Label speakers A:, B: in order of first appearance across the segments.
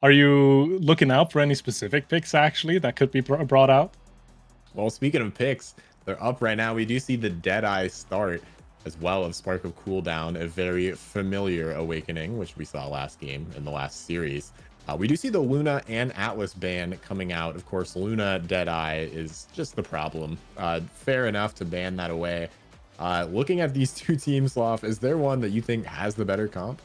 A: Are you looking out for any specific picks actually that could be brought out?
B: Well, speaking of picks, they're up right now. We do see the Deadeye start as well as Spark of Cooldown, a very familiar awakening, which we saw last game in the last series. We do see the Luna and Atlas ban coming out. Of course, Luna Deadeye is just the problem. Fair enough to ban that away. Looking at these two teams, Sloth, is there one that you think has the better comp?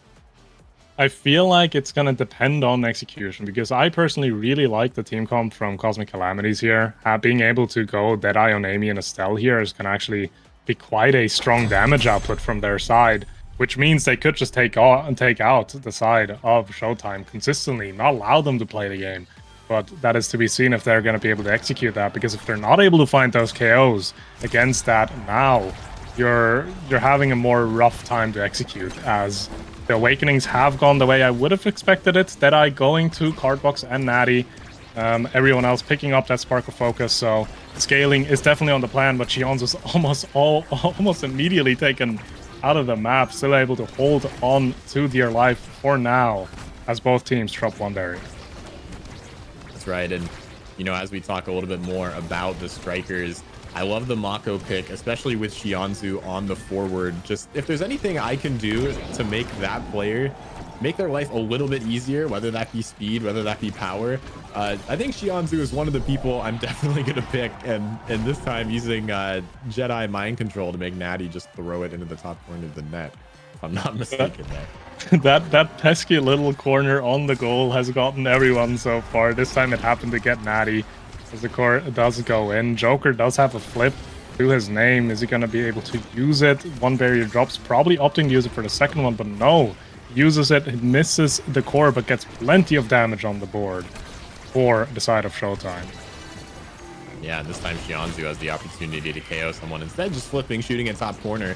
A: I feel like it's going to depend on execution because I personally really like the team comp from Cosmic Calamities here. Being able to go Deadeye on Amy and Estelle here is going to actually be quite a strong damage output from their side, which means they could just take out the side of Showtime consistently, not allow them to play the game. But that is to be seen if they're going to be able to execute that, because if they're not able to find those KOs against that now, you're having a more rough time to execute, as the Awakenings have gone the way I would have expected it. Deadeye going to Cardbox and Natty. Everyone else picking up that Spark of Focus, so scaling is definitely on the plan, but Shionzu's almost immediately taken out of the map, still able to hold on to dear life for now, as both teams drop one barrier.
B: That's right, and you know, as we talk a little bit more about the strikers, I love the Mako pick, especially with Shionzu on the forward. Just if there's anything I can do to make that player, make their life a little bit easier, whether that be speed, whether that be power. I think Shionzu is one of the people I'm definitely going to pick. And this time using Jedi mind control to make Natty just throw it into the top corner of the net, if I'm not mistaken there.
A: That pesky little corner on the goal has gotten everyone so far. This time it happened to get Natty, as the core does go in. Joker does have a flip to his name. Is he going to be able to use it? One barrier drops, probably opting to use it for the second one, but no. Uses it, misses the core, but gets plenty of damage on the board for the side of Showtime.
B: Yeah, this time Shionzu has the opportunity to KO someone. Instead, just flipping, shooting in top corner.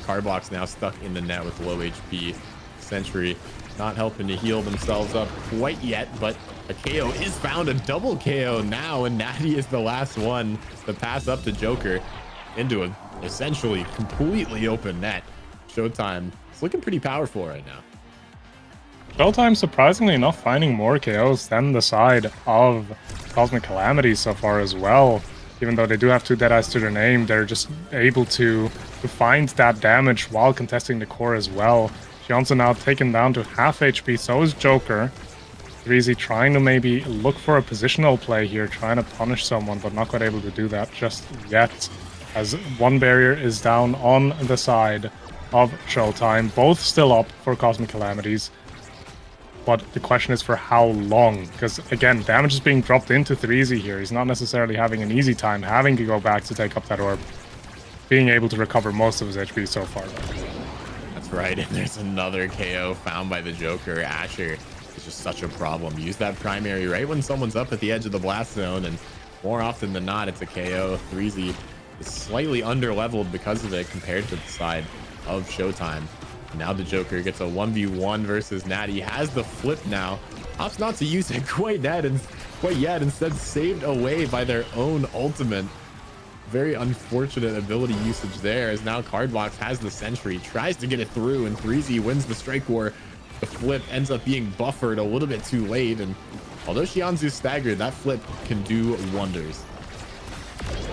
B: Cardbox now stuck in the net with low HP. Sentry not helping to heal themselves up quite yet, but a KO is found, a double KO now, and Natty is the last one to pass up to Joker into an essentially completely open net. Showtime is looking pretty powerful right now.
A: Showtime, surprisingly enough, finding more KOs than the side of Cosmic Calamities so far as well. Even though they do have two Deadeyes to their name, they're just able to find that damage while contesting the core as well. Shionzu now taken down to half HP, so is Joker. Threezy trying to maybe look for a positional play here, trying to punish someone, but not quite able to do that just yet, as one barrier is down on the side of Showtime. Both still up for Cosmic Calamities, but the question is for how long, because again, damage is being dropped into Threezy here. He's not necessarily having an easy time having to go back to take up that orb, being able to recover most of his HP so far though.
B: That's right, and there's another KO found by the Joker. Asher is just such a problem. Use that primary right when someone's up at the edge of the blast zone, and more often than not, it's a KO. Threezy is slightly under leveled because of it compared to the side of Showtime. Now the Joker gets a 1v1 versus Natty. Has the flip now. Opts not to use it quite yet, instead saved away by their own ultimate. Very unfortunate ability usage there, as now Cardbox has the sentry, tries to get it through, and Threezy wins the strike war. The flip ends up being buffered a little bit too late, and although Shionzu's staggered, that flip can do wonders.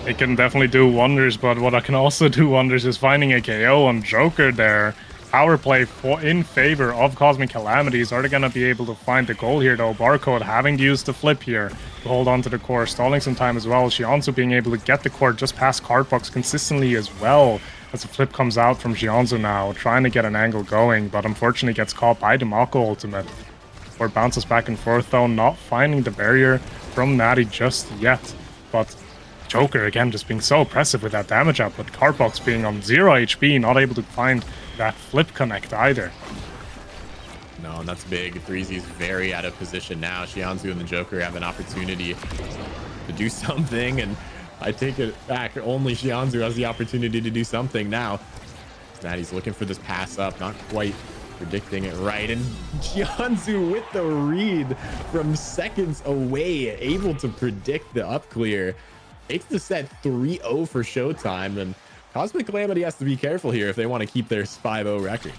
A: It can definitely do wonders, but what I can also do wonders is finding a KO on Joker there. Power play in favor of Cosmic Calamities. Are they going to be able to find the goal here, though? Barcode having to use the flip here to hold on to the core, stalling some time as well. Shionzu being able to get the core just past Cardbox consistently as well, as the flip comes out from Shionzu now, trying to get an angle going, but unfortunately gets caught by the Mako ultimate. Or bounces back and forth, though, not finding the barrier from Natty just yet. But Joker, again, just being so oppressive with that damage output. Cardbox being on 0 HP, not able to find that flip connect either.
B: No, and that's big. Threezy's very out of position now. Shionzu and the Joker have an opportunity to do something, and I take it back. Only Shionzu has the opportunity to do something now. Natty's looking for this pass up, not quite predicting it right, and Shionzu with the read from seconds away, able to predict the up clear. Takes the set 3-0 for Showtime, and Cosmic Calamity has to be careful here if they want to keep their 5-0 record.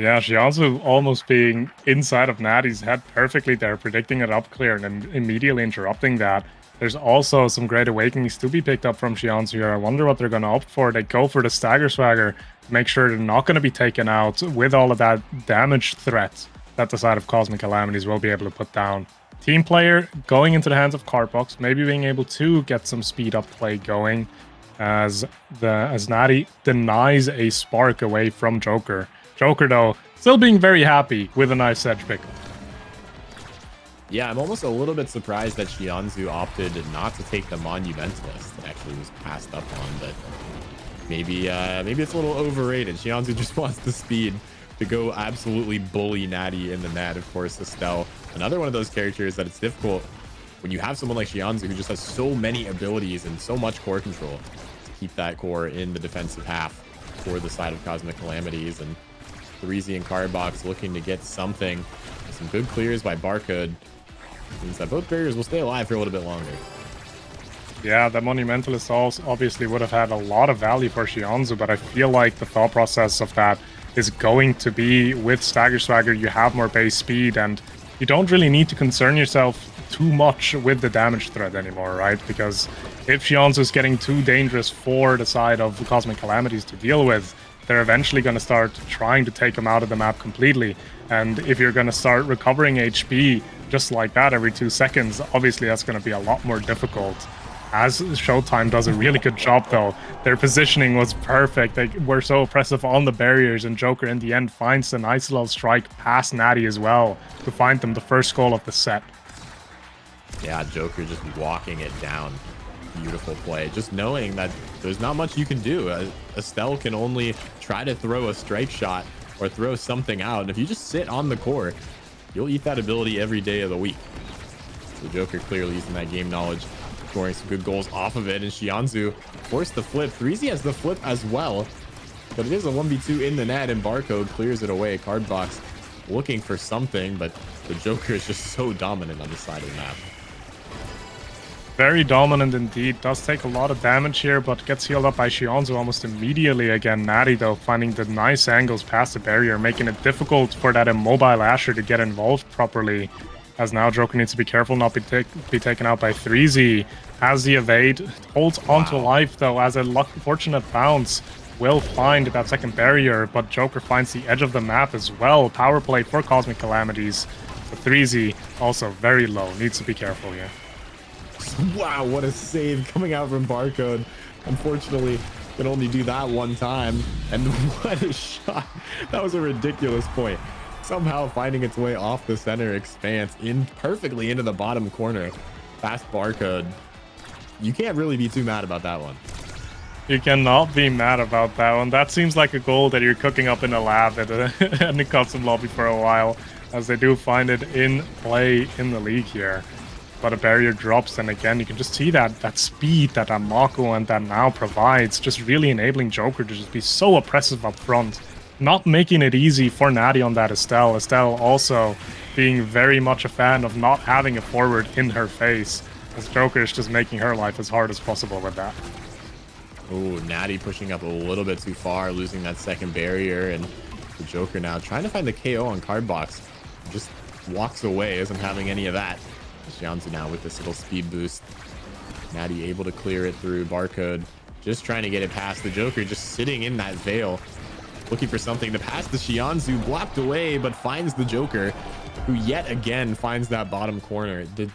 A: Yeah, Shinozu almost being inside of Natty's head perfectly there, predicting it up clear and then immediately interrupting that. There's also some great awakenings to be picked up from Shinozu here. I wonder what they're going to opt for. They go for the Stagger Swagger to make sure they're not going to be taken out with all of that damage threat that the side of Cosmic Calamities will be able to put down. Team player going into the hands of Cardbox, maybe being able to get some speed up play going as Natty denies a spark away from Joker. Joker, though, still being very happy with a nice edge pick.
B: Yeah, I'm almost a little bit surprised that Shinozu opted not to take the Monumentalist. It actually was passed up on, but maybe it's a little overrated. Shinozu just wants the speed to go absolutely bully Natty in the net. Of course, Estelle, another one of those characters that it's difficult when you have someone like Shinozu who just has so many abilities and so much core control to keep that core in the defensive half for the side of Cosmic Calamities. And 3Z and Cardbox looking to get something. Some good clears by Barcode. Means that both barriers will stay alive for a little bit longer.
A: Yeah, the Monumentalist also obviously would have had a lot of value for Shionzu, but I feel like the thought process of that is going to be with Stagger Swagger, you have more base speed, and you don't really need to concern yourself too much with the damage threat anymore, right? Because if Shionzu is getting too dangerous for the side of the Cosmic Calamities to deal with, they're eventually going to start trying to take them out of the map completely. And if you're going to start recovering HP just like that every 2 seconds, obviously that's going to be a lot more difficult. As Showtime does a really good job, though. Their positioning was perfect. They were so oppressive on the barriers, and Joker in the end finds the nice little strike past Natty as well to find them the first goal of the set.
B: Yeah, Joker just walking it down. Beautiful play. Just knowing that there's not much you can do. Estelle can only try to throw a strike shot or throw something out. And if you just sit on the core, you'll eat that ability every day of the week. So Joker clearly using that game knowledge, scoring some good goals off of it. And Shionzu forced the flip. 3Z has the flip as well. But it is a 1v2 in the net, and Barcode clears it away. Cardbox looking for something, but the Joker is just so dominant on the side of the map.
A: Very dominant indeed. Does take a lot of damage here, but gets healed up by Shionzu almost immediately again. Natty, though, finding the nice angles past the barrier, making it difficult for that immobile Asher to get involved properly. As now Joker needs to be careful not be taken out by 3Z. Has the evade, holds onto life, though, as a fortunate bounce will find that second barrier, but Joker finds the edge of the map as well. Power play for Cosmic Calamities. But 3Z also very low. Needs to be careful here.
B: Wow, what a save coming out from Barcode. Unfortunately, can only do that one time. And what a shot. That was a ridiculous point. Somehow finding its way off the center expanse in perfectly into the bottom corner. Fast Barcode. You can't really be too mad about that one.
A: You cannot be mad about that one. That seems like a goal that you're cooking up in a lab at the custom lobby for a while, as they do find it in play in the league here. But a barrier drops, and again, you can just see that speed that Mako and that now provides, just really enabling Joker to just be so oppressive up front. Not making it easy for Natty on that Estelle. Estelle also being very much a fan of not having a forward in her face, as Joker is just making her life as hard as possible with that.
B: Oh, Natty pushing up a little bit too far, losing that second barrier, and the Joker now trying to find the KO on Cardbox. Just walks away, isn't having any of that. Shionzu now with this little speed boost. Natty able to clear it through Barcode. Just trying to get it past the Joker, just sitting in that veil. Looking for something to pass the Shionzu, blocked away, but finds the Joker, who yet again finds that bottom corner. The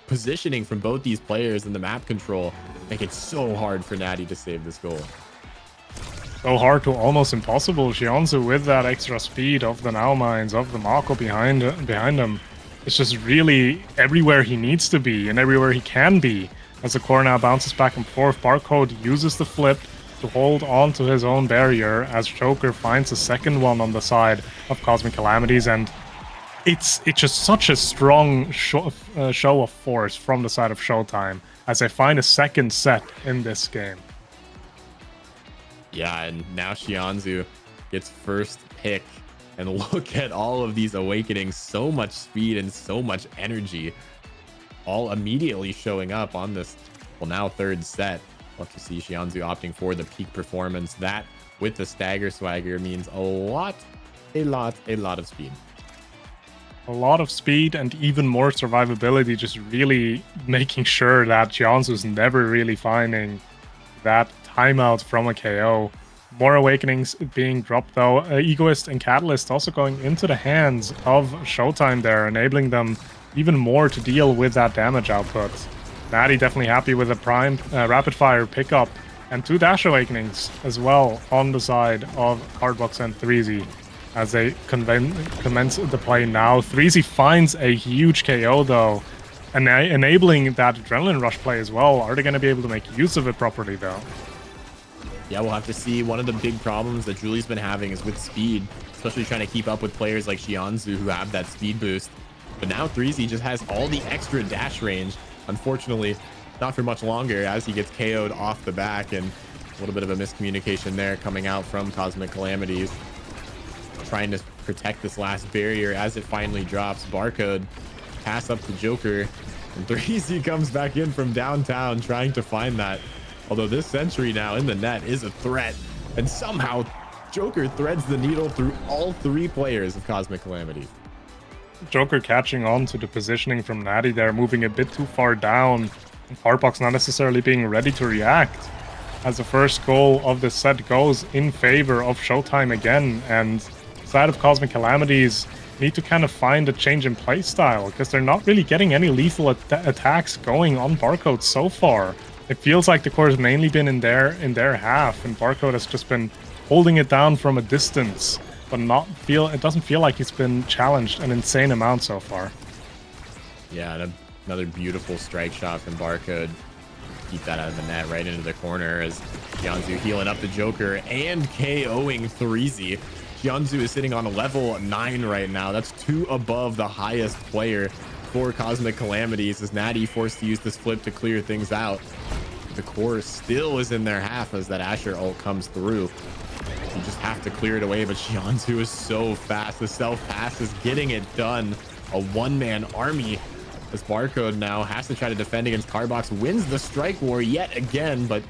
B: positioning from both these players and the map control make it so hard for Natty to save this goal.
A: So hard to almost impossible. Shionzu with that extra speed of the Now Mines, of the Mako behind him. It's just really everywhere he needs to be and everywhere he can be. As the core now bounces back and forth, Barcode uses the flip to hold on to his own barrier as Joker finds a second one on the side of Cosmic Calamities, and it's just such a strong show of force from the side of Showtime as they find a second set in this game.
B: Yeah, and now Shionzu gets first pick. And look at all of these awakenings, so much speed and so much energy, all immediately showing up on this, well, now third set. Love to see Shionzu opting for the peak performance. That with the Stagger Swagger means a lot A lot of speed.
A: A lot of speed and even more survivability, just really making sure that Shinozu's never really finding that timeout from a KO. More Awakenings being dropped though. Egoist and Catalyst also going into the hands of Showtime there, enabling them even more to deal with that damage output. Natty definitely happy with a prime rapid fire pickup and 2 Dash Awakenings as well on the side of Cardbox and 3Z as they commence the play now. 3Z finds a huge KO though, and enabling that Adrenaline Rush play as well. Are they going to be able to make use of it properly though?
B: Yeah, we'll have to see. One of the big problems that Julie's been having is with speed, especially trying to keep up with players like Shinozu who have that speed boost. But now 3Z just has all the extra dash range. Unfortunately, not for much longer as he gets KO'd off the back, and a little bit of a miscommunication there coming out from Cosmic Calamities. Trying to protect this last barrier as it finally drops. Barcode pass up to Joker, and 3Z comes back in from downtown trying to find that. Although this sentry now in the net is a threat, and somehow Joker threads the needle through all 3 players of Cosmic Calamities.
A: Joker catching on to the positioning from Natty there, moving a bit too far down. And Cardbox not necessarily being ready to react as the first goal of the set goes in favor of Showtime again. And side of Cosmic Calamities need to kind of find a change in play style because they're not really getting any lethal attacks going on Barcode so far. It feels like the core has mainly been in their half, and Barcode has just been holding it down from a distance, but it doesn't feel like he's been challenged an insane amount so far.
B: Yeah, and another beautiful strike shot from Barcode. Keep that out of the net right into the corner as Shinozu healing up the Joker and KOing 3Z. Shinozu is sitting on a level 9 right now. That's 2 above the highest player for Cosmic Calamities, as Natty forced to use this flip to clear things out. The core still is in their half as that Asher ult comes through. You just have to clear it away, but Shinozu is so fast. The self-pass is getting it done. A one-man army. This Barcode now has to try to defend against Cardbox. Wins the strike war yet again, but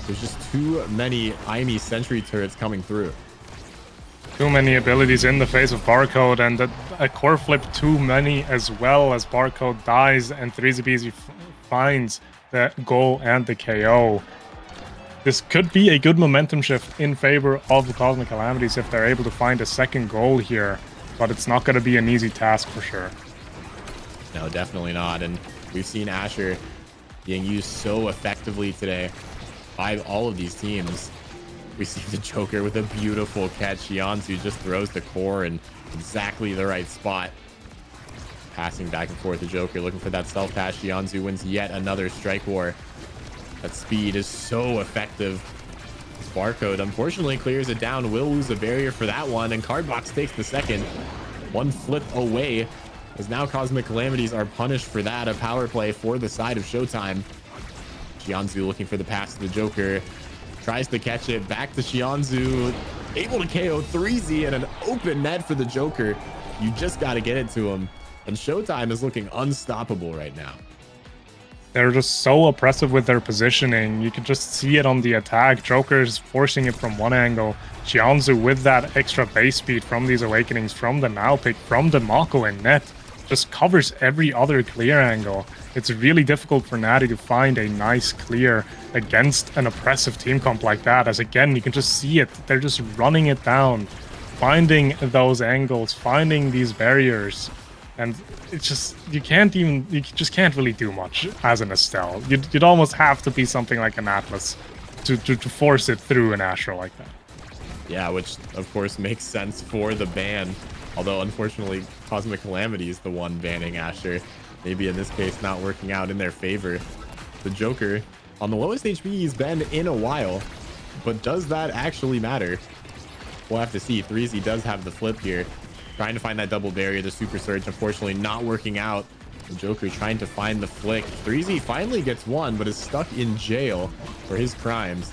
B: there's just too many IME sentry turrets coming through.
A: Too many abilities in the face of Barcode, and a core flip too many as well as Barcode dies and 3ZBZ finds the goal and the KO. This could be a good momentum shift in favor of the Cosmic Calamities if they're able to find a second goal here, but it's not going to be an easy task for sure.
B: No, definitely not. And we've seen Asher being used so effectively today by all of these teams. We see the Joker with a beautiful catch. Shinozu just throws the core in exactly the right spot. Passing back and forth, the Joker looking for that self-pass. Shinozu wins yet another strike war. That speed is so effective. This Barcode unfortunately clears it down. Will lose a barrier for that one, and Cardbox takes the second. One flip away, as now Cosmic Calamities are punished for that. A power play for the side of Showtime. Shinozu looking for the pass to the Joker. Tries to catch it back to Shinozu. Able to KO 3Z in an open net for the Joker. You just got to get it to him. And Showtime is looking unstoppable right now.
A: They're just so oppressive with their positioning. You can just see it on the attack. Joker's forcing it from one angle. Shinozu with that extra base speed from these Awakenings, from the now pick, from the Mako and net, just covers every other clear angle. It's really difficult for Natty to find a nice clear against an oppressive team comp like that, as again, you can just see it. They're just running it down, finding those angles, finding these barriers. And it's just, you just can't really do much as an Estelle. You'd almost have to be something like an Atlas to force it through an Asher like that.
B: Yeah, which of course makes sense for the ban. Although unfortunately, Cosmic Calamity is the one banning Asher. Maybe in this case, not working out in their favor. The Joker on the lowest HP he's been in a while, but does that actually matter? We'll have to see. 3Z does have the flip here. Trying to find that double barrier. The Super Surge, unfortunately, not working out. The Joker trying to find the flick. 3Z finally gets one, but is stuck in jail for his crimes.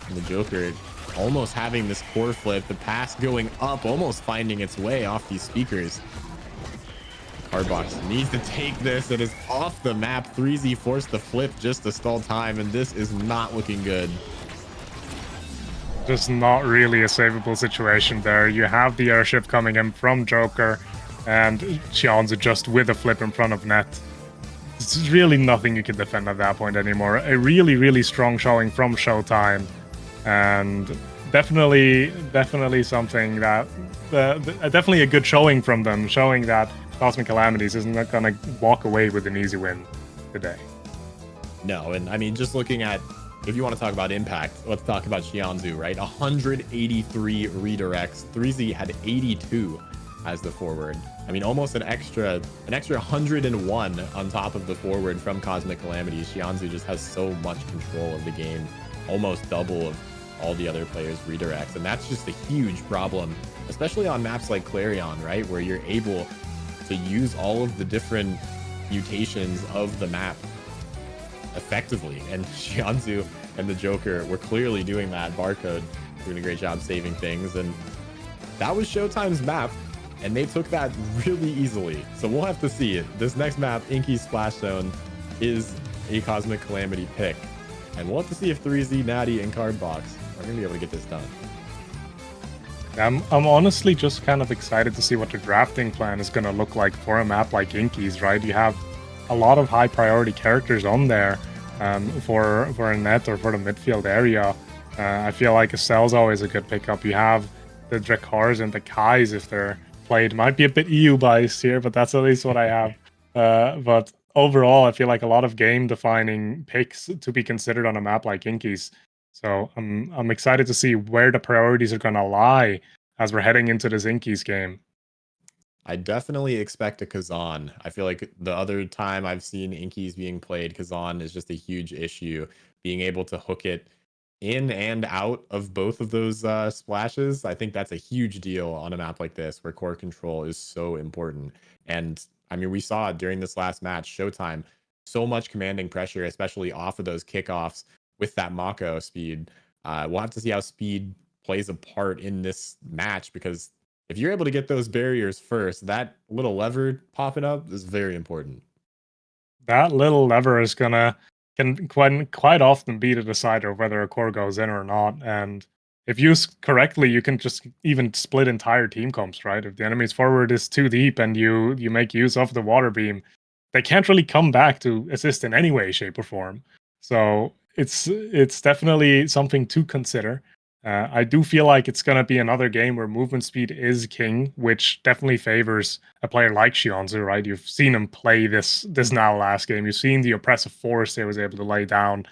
B: And the Joker almost having this core flip. The pass going up, almost finding its way off these speakers. Cardbox needs to take this. It is off the map. 3Z forced the flip just to stall time, and this is not looking good.
A: just not really a savable situation there. You have the airship coming in from Joker, and Shionzu just with a flip in front of net. There's really nothing you can defend at that point anymore. A really, really strong showing from Showtime, and definitely something that definitely a good showing from them, showing that Cosmic Calamities isn't going to walk away with an easy win today.
B: No, and I mean, just looking at, if you want to talk about impact, let's talk about Shionzu, right? 183 redirects. 3Z had 82 as the forward. I mean, almost an extra 101 on top of the forward from Cosmic Calamities. Shionzu just has so much control of the game, almost double of all the other players' redirects. And that's just a huge problem, especially on maps like Clarion, right? Where you're able to use all of the different mutations of the map effectively. And Shionzu and the Joker were clearly doing that. Barcode doing a great job saving things. And that was Showtime's map. And they took that really easily. So we'll have to see it. This next map, Inky's Splash Zone, is a Cosmic Calamity pick. And we'll have to see if 3Z, Natty, and Cardbox are going to be able to get this done.
A: I'm honestly just kind of excited to see what the drafting plan is going to look like for a map like Inky's, right? You have a lot of high priority characters on there for a net or for the midfield area. I feel like a Cell's always a good pickup. You have the Drakars and the Kais if they're played. Might be a bit EU biased here, but that's at least what I have. But overall, I feel like a lot of game defining picks to be considered on a map like Inky's. So I'm excited to see where the priorities are going to lie as we're heading into this Inky's game.
B: I definitely expect a Kazan. I feel like the other time I've seen Inky's being played, Kazan is just a huge issue. Being able to hook it in and out of both of those splashes, I think that's a huge deal on a map like this where core control is so important. And I mean, we saw it during this last match, Showtime, so much commanding pressure, especially off of those kickoffs with that Mako speed. We'll have to see how speed plays a part in this match, because if you're able to get those barriers first, that little lever popping up is very important.
A: That little lever is can quite often be the decider of whether a core goes in or not. And if used correctly, you can just even split entire team comps, right? If the enemy's forward is too deep and you make use of the water beam, they can't really come back to assist in any way, shape, or form. So it's definitely something to consider. I do feel like it's going to be another game where movement speed is king, which definitely favors a player like Shionzu, right? You've seen him play this now last game. You've seen the oppressive force he was able to lay down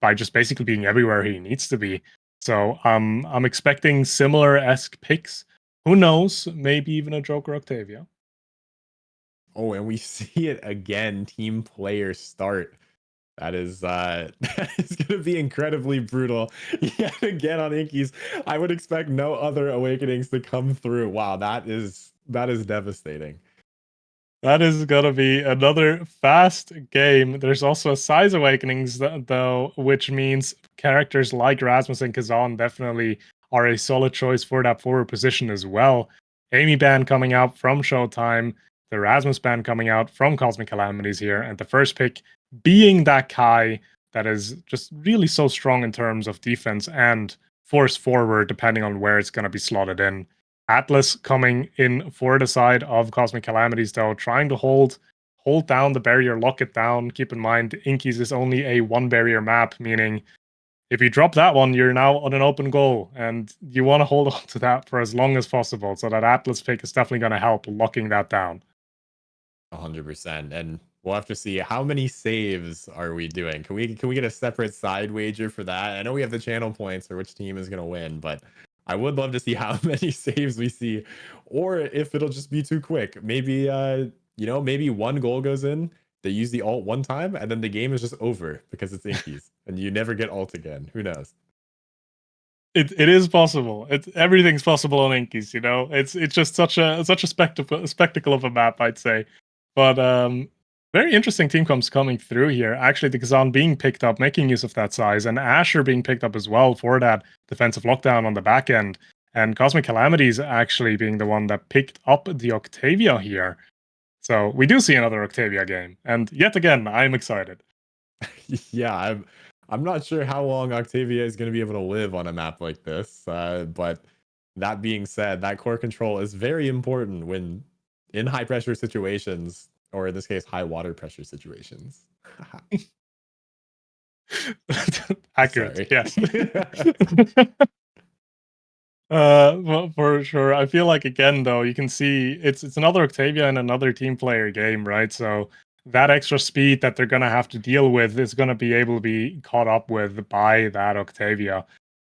A: by just basically being everywhere he needs to be. So I'm expecting similar-esque picks. Who knows? Maybe even a Joker Octavia.
B: Oh, and we see it again. Team player start. That is that is going to be incredibly brutal yet again on Inky's. I would expect no other awakenings to come through. Wow, that is devastating.
A: That is going to be another fast game. There's also a size awakenings though, which means characters like Rasmus and Kazan definitely are a solid choice for that forward position as well. Amy band coming out from Showtime, the Rasmus band coming out from Cosmic Calamities here, and the first pick being that Kai that is just really so strong in terms of defense and force forward, depending on where it's going to be slotted in. Atlas coming in for the side of Cosmic Calamities, though, trying to hold down the barrier, lock it down. Keep in mind, Inky's is only a one barrier map, meaning if you drop that one, you're now on an open goal, and you want to hold on to that for as long as possible. So that Atlas pick is definitely going to help locking that down.
B: 100%. And we'll have to see how many saves are we doing. Can we get a separate side wager for that? I know we have the channel points for which team is going to win, but I would love to see how many saves we see, or if it'll just be too quick. Maybe maybe one goal goes in, they use the ult one time, and then the game is just over because it's Inky's and you never get ult again. Who knows?
A: It is possible. Everything's possible on Inky's, you know. It's just such a spectacle of a map, I'd say. But very interesting team comps coming through here. Actually, the Kazan being picked up, making use of that size, and Asher being picked up as well for that defensive lockdown on the back end. And Cosmic Calamities actually being the one that picked up the Octavia here. So we do see another Octavia game. And yet again, I'm excited.
B: Yeah, I'm not sure how long Octavia is going to be able to live on a map like this. But that being said, that core control is very important when in high pressure situations, or in this case, high water pressure situations.
A: Accurate,
B: Sorry.
A: yes. Well, for sure. I feel like again though, you can see it's another Octavia and another team player game, right? So that extra speed that they're gonna have to deal with is gonna be able to be caught up with by that Octavia.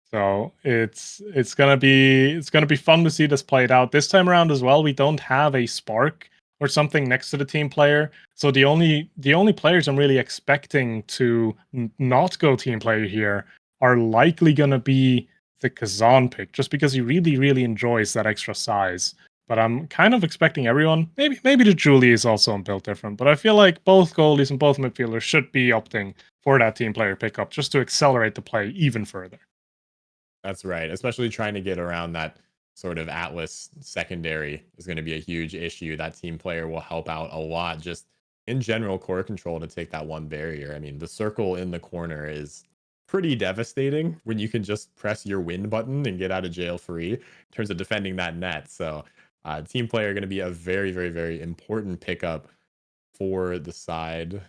A: So it's gonna be fun to see this played out. This time around as well, we don't have a spark or something next to the team player. So the only players I'm really expecting to not go team player here are likely gonna be the Kazan pick, just because he really enjoys that extra size. But I'm kind of expecting everyone. Maybe the Julie is also on build different, but I feel like both goalies and both midfielders should be opting for that team player pickup just to accelerate the play even further.
B: That's right. Especially trying to get around that sort of Atlas secondary is going to be a huge issue. That team player will help out a lot. Just in general, core control to take that one barrier. I mean, the circle in the corner is pretty devastating when you can just press your win button and get out of jail free in terms of defending that net. So, team player going to be a very important pickup for the side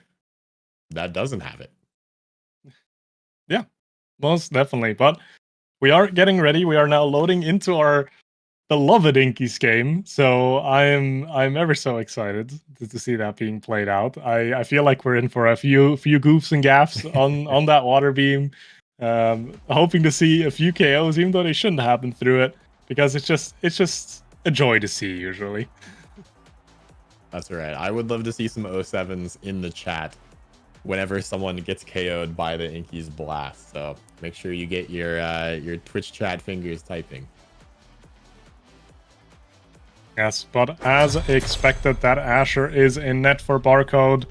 B: that doesn't have it.
A: Yeah, most definitely. But we are getting ready. We are now loading into our beloved Inkies game. So I'm ever so excited to see that being played out. I feel like we're in for a few goofs and gaffs on that water beam. Hoping to see a few KOs, even though they shouldn't happen through it, because it's just a joy to see usually.
B: That's right. I would love to see some 07s in the chat whenever someone gets KO'd by the Inky's blast. So make sure you get your Twitch chat fingers typing.
A: Yes, but as expected, that Asher is in net for Barcode.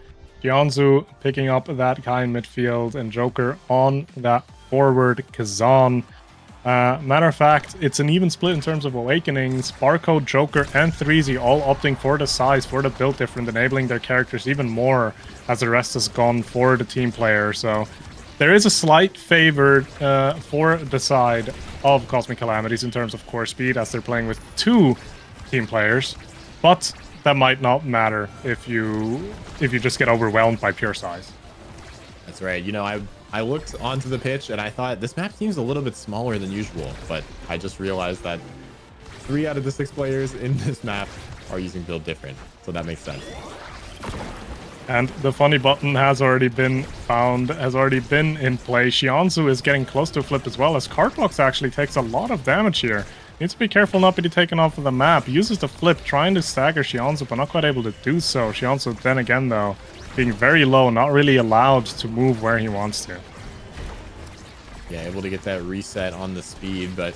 A: Shinozu picking up that guy in midfield, and Joker on that forward Kazan. Matter of fact, it's an even split in terms of awakenings. Barcode, Joker, and 3Z all opting for the size, for the build different, enabling their characters even more as the rest has gone for the team player. So there is a slight favor for the side of Cosmic Calamities in terms of core speed, as they're playing with two team players, but that might not matter if you just get overwhelmed by pure size.
B: That's right. You know, I looked onto the pitch and I thought this map seems a little bit smaller than usual, but I just realized that 3 out of the 6 players in this map are using build different, so that makes sense.
A: And the funny button has already been found, has already been in play. Shinozu is getting close to a flip as well, as Cardbox actually takes a lot of damage here. Needs to be careful not to be taken off of the map. Uses the flip, trying to stagger Shinozu, but not quite able to do so. Shinozu then again, though, being very low, not really allowed to move where he wants to.
B: Yeah, able to get that reset on the speed, but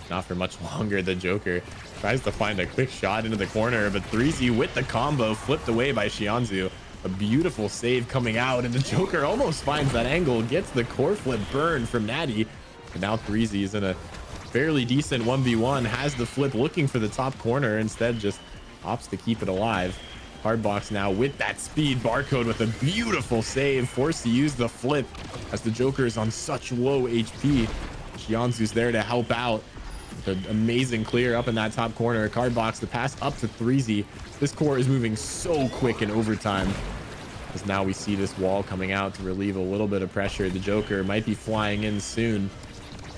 B: not for much longer. The Joker tries to find a quick shot into the corner, but 3Z with the combo flipped away by Shinozu. A beautiful save coming out, and the Joker almost finds that angle, gets the core flip burn from Natty. And now 3Z is in a fairly decent 1v1, has the flip looking for the top corner, instead just opts to keep it alive. Hardbox now with that speed. Barcode with a beautiful save, forced to use the flip as the Joker is on such low HP. Shinozu's there to help out. With an amazing clear up in that top corner. Cardbox the pass up to 3Z. This core is moving so quick in overtime, as now we see this wall coming out to relieve a little bit of pressure. The Joker might be flying in soon.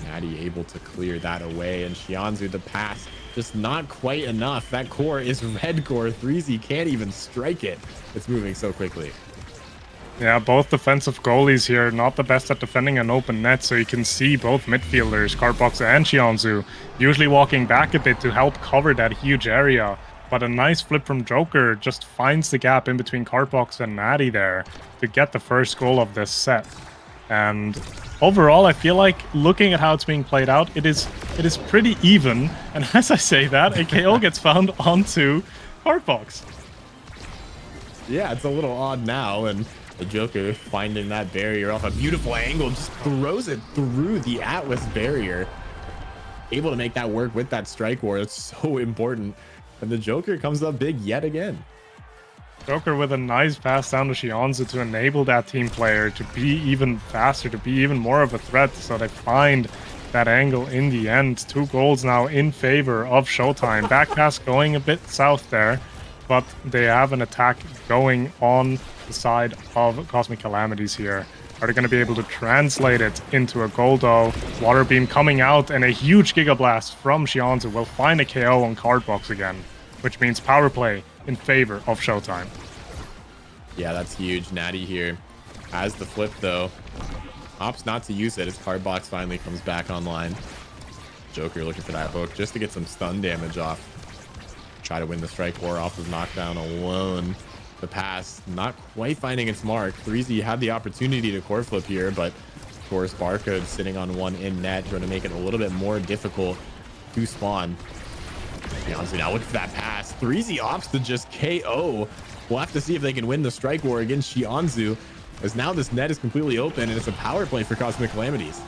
B: Natty able to clear that away, and Shinozu the pass just not quite enough. That core is red core. 3Z can't even strike it. It's moving so quickly.
A: Yeah, both defensive goalies here, not the best at defending an open net, so you can see both midfielders, Cardbox and Shinozu, usually walking back a bit to help cover that huge area. But a nice flip from Joker just finds the gap in between Cardbox and Natty there to get the first goal of this set. And overall, I feel like looking at how it's being played out, it is pretty even. And as I say that, a KO gets found onto Cardbox.
B: Yeah, it's a little odd now, and the Joker finding that barrier off a beautiful angle, just throws it through the Atlas barrier. Able to make that work with that strike war. It's so important. And the Joker comes up big yet again.
A: Joker with a nice pass down to Shionzu to enable that team player to be even faster, to be even more of a threat. So they find that angle in the end. 2 goals now in favor of Showtime. Back pass going a bit south there, but they have an attack going on the side of Cosmic Calamities here. Are they going to be able to translate it into a goal though? Water Beam coming out and a huge Giga Blast from Shionzu will find a KO on Cardbox again, which means power play in favor of Showtime.
B: Yeah, that's huge. Natty here has the flip though. Opts not to use it as Cardbox finally comes back online. Joker looking for that hook just to get some stun damage off. Try to win the strike war off of knockdown alone. The pass not quite finding its mark. 3Z had the opportunity to core flip here, but of course Barcode sitting on one in net, going to make it a little bit more difficult to spawn. Shionzu now looking for that pass. 3Z opts to just KO. We'll have to see if they can win the strike war against Shionzu, as now this net is completely open and it's a power play for Cosmic Calamities.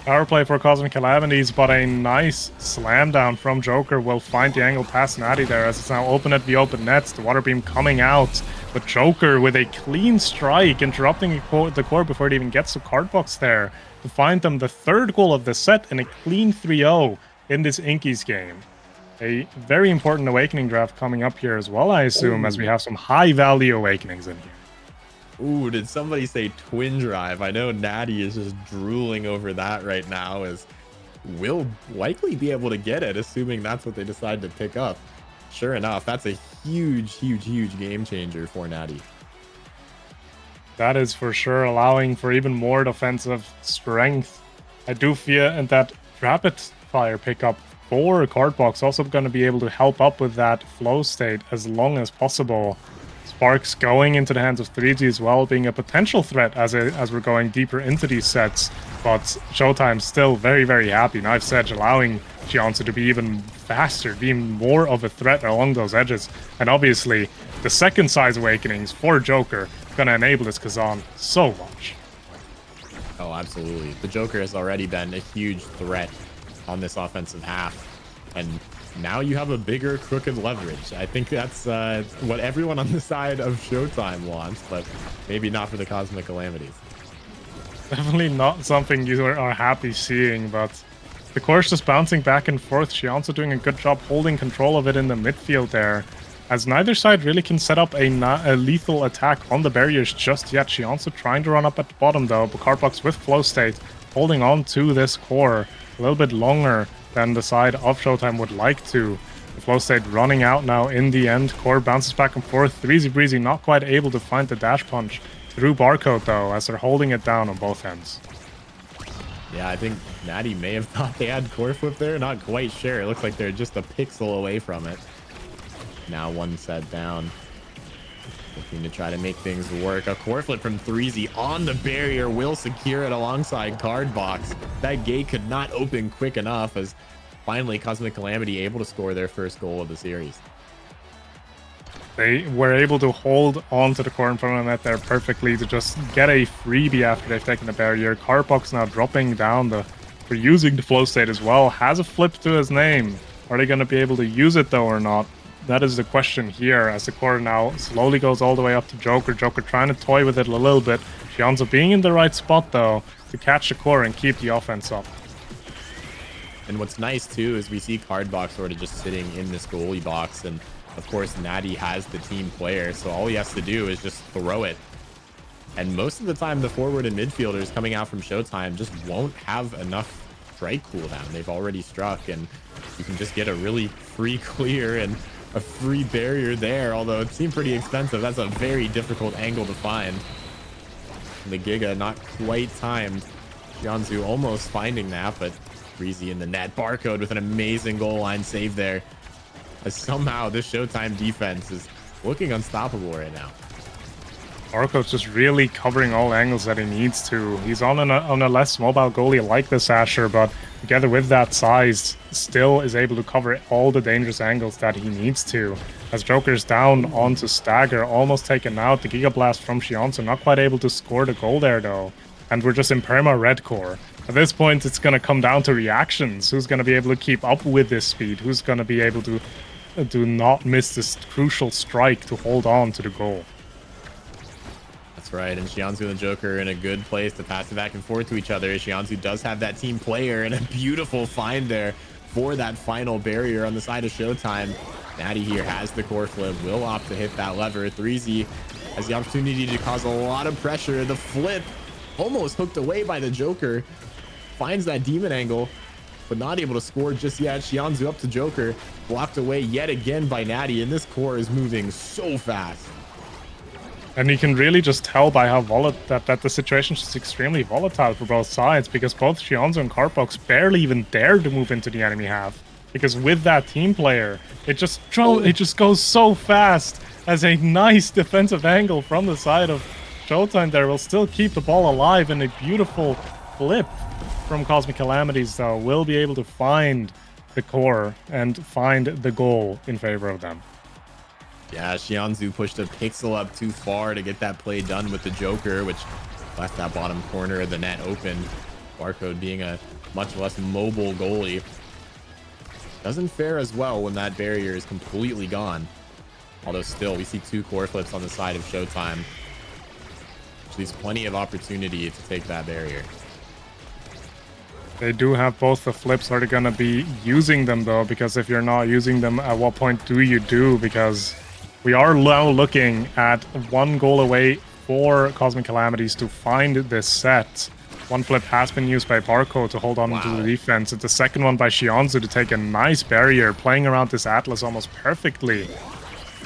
A: Power play for Cosmic Calamities, but a nice slam down from Joker will find the angle past Natty there as it's now open at the open nets. The water beam coming out, but Joker with a clean strike, interrupting the core before it even gets to Cardbox there to find them the 3rd goal of the set and a clean 3-0 in this Inkies game. A very important Awakening draft coming up here as well, I assume, as we have some high-value Awakenings in here.
B: Ooh, did somebody say twin drive? I know Natty is just drooling over that right now, as will likely be able to get it, assuming that's what they decide to pick up. Sure enough, that's a huge game changer for Natty.
A: That is for sure, allowing for even more defensive strength. I do fear that rapid fire pickup for Cardbox also going to be able to help up with that flow state as long as possible. Sparks going into the hands of 3G as well, being a potential threat as we're going deeper into these sets. But Showtime still very happy. Knife's Edge allowing Shionzu to be even faster, being more of a threat along those edges. And obviously, the second size Awakenings for Joker going to enable this Kazan so much.
B: Oh, absolutely. The Joker has already been a huge threat on this offensive half. And now you have a bigger crooked leverage. I think that's what everyone on the side of Showtime wants, but maybe not for the Cosmic Calamities.
A: Definitely not something you are happy seeing, but the core's just bouncing back and forth. Shionzu doing a good job holding control of it in the midfield there, as neither side really can set up a lethal attack on the barriers just yet. Shionzu trying to run up at the bottom though, but Cardbox with flow state holding on to this core a little bit longer than the side of Showtime would like to. The flow state running out now in the end. Core bounces back and forth. 3Z Breezy not quite able to find the dash punch through Barcode though, as they're holding it down on both ends.
B: Yeah, I think Natty may have thought they had core flip there. Not quite sure. It looks like they're just a pixel away from it. Now one set down. Looking to try to make things work. A core flip from 3Z on the barrier will secure it alongside Cardbox. That gate could not open quick enough, as finally Cosmic Calamity able to score their first goal of the series.
A: They were able to hold on to the core in front of the net there perfectly to just get a freebie after they've taken the barrier. Cardbox now dropping down for using the flow state as well. Has a flip to his name. Are they going to be able to use it though or not? That is the question here, as the core now slowly goes all the way up to Joker. Joker trying to toy with it a little bit. Shionzu being in the right spot though to catch the core and keep the offense up.
B: And what's nice too is we see Cardbox sort of just sitting in this goalie box, and of course Natty has the team player, so all he has to do is just throw it. And most of the time the forward and midfielders coming out from Showtime just won't have enough strike cooldown. They've already struck, and you can just get a really free clear and a free barrier there, although it seemed pretty expensive. That's a very difficult angle to find. And the Giga not quite timed. Shionzu almost finding that, but Breezy in the net. Barcode with an amazing goal line save there, as somehow this Showtime defense is looking unstoppable right now.
A: Barcode's just really covering all angles that he needs to. He's on a less mobile goalie like this Asher, but together with that size, still is able to cover all the dangerous angles that he needs to. As Joker's down onto Stagger, almost taken out. The Giga Blast from Shionzu, not quite able to score the goal there though. And we're just in perma red core. At this point, it's going to come down to reactions. Who's going to be able to keep up with this speed? Who's going to be able to do not miss this crucial strike to hold on to the goal.
B: That's right, and Shionzu and the Joker are in a good place to pass it back and forth to each other. Shionzu does have that team player and a beautiful find there for that final barrier on the side of Showtime. Natty here has the core flip, will opt to hit that lever. 3Z has the opportunity to cause a lot of pressure. The flip almost hooked away by the Joker. Finds that demon angle, but not able to score just yet. Shionzu up to Joker, blocked away yet again by Natty, and this core is moving so fast.
A: And you can really just tell by how that the situation is extremely volatile for both sides, because both Shionzu and Cardbox barely even dare to move into the enemy half. Because with that team player, it just goes so fast, as a nice defensive angle from the side of Showtime there will still keep the ball alive, and a beautiful flip from Cosmic Calamities though will be able to find the core and find the goal in favor of them.
B: Yeah, Shionzu pushed a pixel up too far to get that play done with the Joker, which left that bottom corner of the net open. Barcode being a much less mobile goalie. Doesn't fare as well when that barrier is completely gone. Although still, we see 2 core flips on the side of Showtime, which leaves plenty of opportunity to take that barrier.
A: They do have both the flips. Are they going to be using them though? Because if you're not using them, at what point do you do? Because we are now looking at 1 goal away for Cosmic Calamities to find this set. 1 flip has been used by Barco to hold on to the defense. It's the second one by Shionzu to take a nice barrier, playing around this Atlas almost perfectly.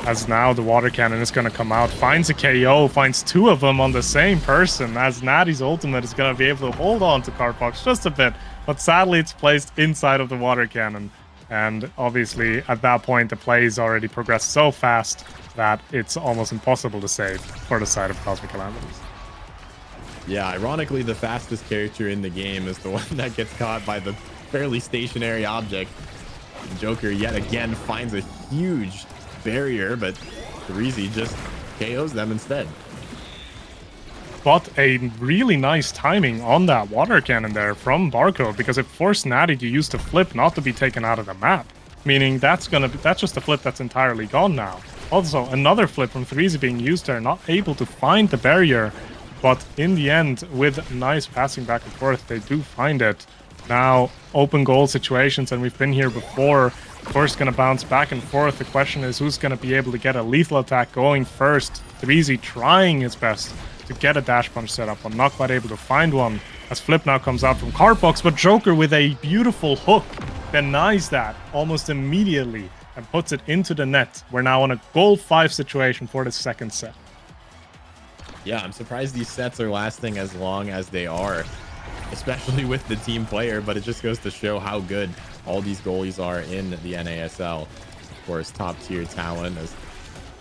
A: As now the water cannon is going to come out, finds a KO, finds 2 of them on the same person, as Natty's ultimate is going to be able to hold on to Cardbox just a bit. But sadly, it's placed inside of the water cannon. And obviously, at that point, the plays already progressed so fast that it's almost impossible to save for the side of Cosmic Calamities.
B: Yeah, ironically, the fastest character in the game is the one that gets caught by the fairly stationary object. The Joker, yet again, finds a huge barrier, but 3Z just KOs them instead.
A: But a really nice timing on that water cannon there from Barcode, because it forced Natty to use the flip not to be taken out of the map. Meaning that's just a flip that's entirely gone now. Also, another flip from 3Z being used there, not able to find the barrier, but in the end, with nice passing back and forth, they do find it. Now, open goal situations, and we've been here before. Of course, going to bounce back and forth. The question is who's going to be able to get a lethal attack going first. 3Z trying his best to get a dash punch set up, but not quite able to find one. As flip now comes out from Cardbox, but Joker with a beautiful hook denies that almost immediately and puts it into the net. We're now on a goal 5 situation for the second set.
B: Yeah, I'm surprised these sets are lasting as long as they are, especially with the team player, but it just goes to show how good all these goalies are in the NASL. Of course, top tier talent as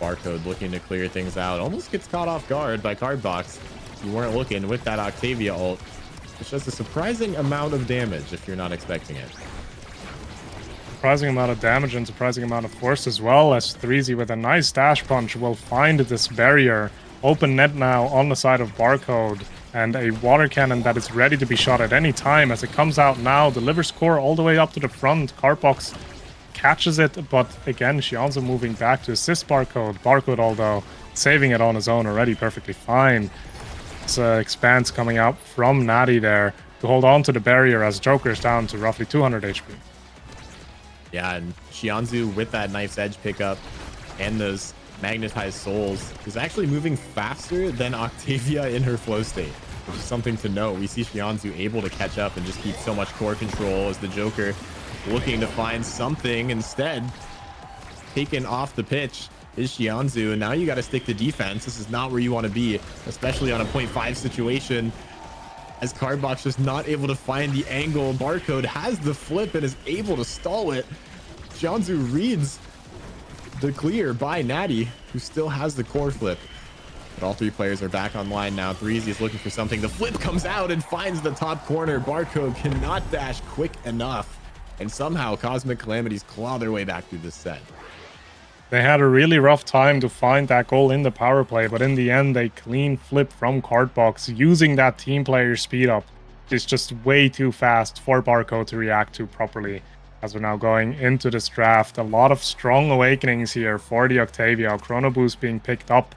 B: Barcode looking to clear things out. Almost gets caught off guard by Cardbox. You weren't looking with that Octavia ult. It's just a surprising amount of damage if you're not expecting it.
A: Surprising amount of damage and surprising amount of force as well, as 3Z with a nice dash punch will find this barrier. Open net now on the side of Barcode, and a water cannon that is ready to be shot at any time as it comes out now. Delivers core all the way up to the front. Cardbox catches it, but again, Shionzu moving back to assist Barcode. Barcode, although, saving it on his own already perfectly fine. It's Expanse coming out from Natty there to hold on to the barrier as Joker's down to roughly 200 HP.
B: Yeah, and Shionzu with that Knife's Edge pickup and those Magnetized Souls is actually moving faster than Octavia in her flow state, which is something to note. We see Shionzu able to catch up and just keep so much core control, as the Joker looking to find something instead. Taken off the pitch is Shionzu, and now you got to stick to defense. This is not where you want to be, especially on a 0.5 situation, as Cardbox just not able to find the angle. Barcode has the flip and is able to stall it. Shionzu reads the clear by Natty, who still has the core flip. But all 3 players are back online now. 3Z is looking for something. The flip comes out and finds the top corner. Barcode cannot dash quick enough, and somehow Cosmic Calamities claw their way back through this set.
A: They had a really rough time to find that goal in the power play, but in the end, a clean flip from Cardbox using that team player speed up is just way too fast for Barcode to react to properly. as we're now going into this draft. A lot of strong awakenings here for the Octavia. Chrono Boost being picked up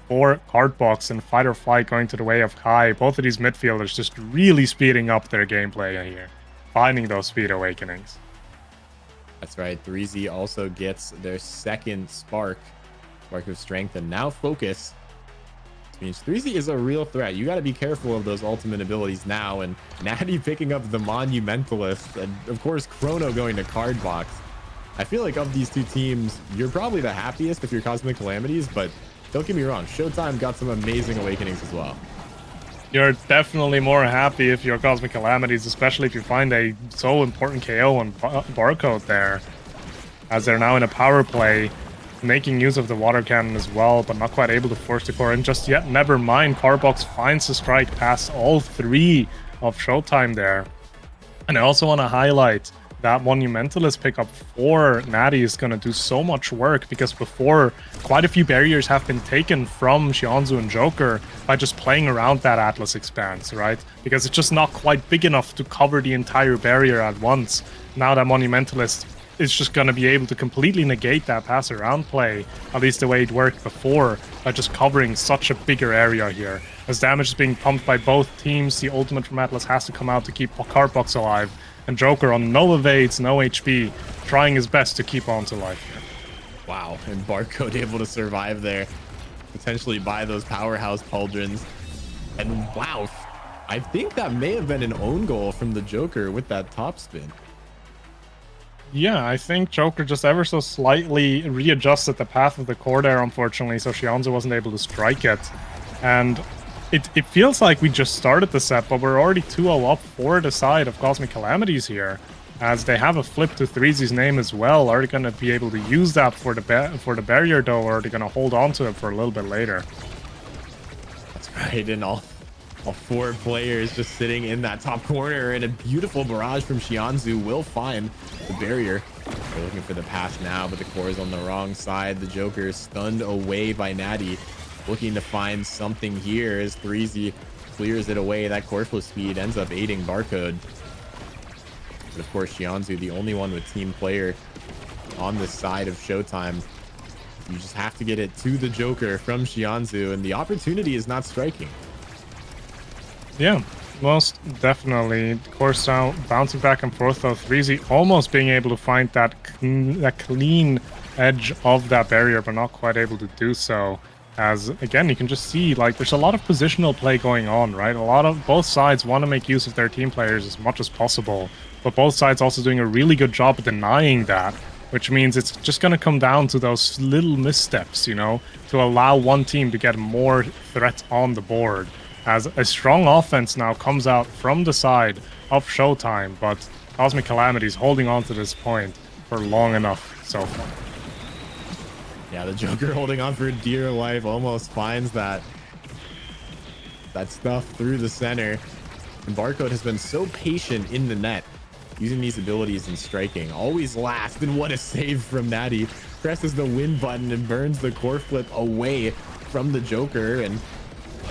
A: for Cardbox and Fight or Flight going to the way of Kai. Both of these midfielders just really speeding up their gameplay here, finding those speed awakenings.
B: That's right. 3Z also gets their second spark of strength, and now focus. This means 3Z is a real threat. You got to be careful of those ultimate abilities now, and Natty picking up the Monumentalist, and of course Chrono going to Cardbox. I feel like of these two teams, you're probably the happiest if you're Cosmic Calamities, but don't get me wrong, Showtime got some amazing awakenings as well.
A: You're definitely more happy if you're Cosmic Calamities, especially if you find a so important KO on Barcode there, as they're now in a power play, making use of the water cannon as well, but not quite able to force the core in just yet. Never mind, Cardbox finds the strike past all three of Showtime there. And I also want to highlight that Monumentalist pickup for Natty is going to do so much work, because before, quite a few barriers have been taken from Shinozu and Joker by just playing around that Atlas Expanse, right? Because it's just not quite big enough to cover the entire barrier at once. Now that Monumentalist is just going to be able to completely negate that pass around play, at least the way it worked before, by just covering such a bigger area here. As damage is being pumped by both teams, the ultimate from Atlas has to come out to keep Cardbox alive, and Joker on no evades, no HP, trying his best to keep on to life here.
B: Wow, and Barcode able to survive there, potentially by those powerhouse pauldrons. And wow, I think that may have been an own goal from the Joker with that top spin.
A: Yeah, I think Joker just ever so slightly readjusted the path of the core there, unfortunately, so Shinozu wasn't able to strike it. And it feels like we just started the set, but we're already 2-0 up for the side of Cosmic Calamities here, as they have a flip to 3Z's name as well. Are they going to be able to use that for the barrier, though, or are they going to hold on to it for a little bit later?
B: That's right, and all four players just sitting in that top corner, and a beautiful barrage from Shinozu will find the barrier. They're looking for the pass now, but the core is on the wrong side. The Joker is stunned away by Natty, looking to find something here as 3Z clears it away. That core flow speed ends up aiding Barcode. But of course, Shinozu, the only one with team player on the side of Showtime. You just have to get it to the Joker from Shinozu, and the opportunity is not striking.
A: Yeah, most definitely. Course down, bouncing back and forth though. 3Z almost being able to find that clean edge of that barrier, but not quite able to do so. As again, you can just see like there's a lot of positional play going on, right? A lot of both sides want to make use of their team players as much as possible, but both sides also doing a really good job of denying that, which means it's just going to come down to those little missteps, you know, to allow one team to get more threats on the board. As a strong offense now comes out from the side of Showtime, but Cosmic Calamities holding on to this point for long enough so far.
B: Yeah, the Joker holding on for dear life almost finds that stuff through the center. And Barcode has been so patient in the net, using these abilities and striking. Always last, and what a save from Natty. Presses the win button and burns the core flip away from the Joker, and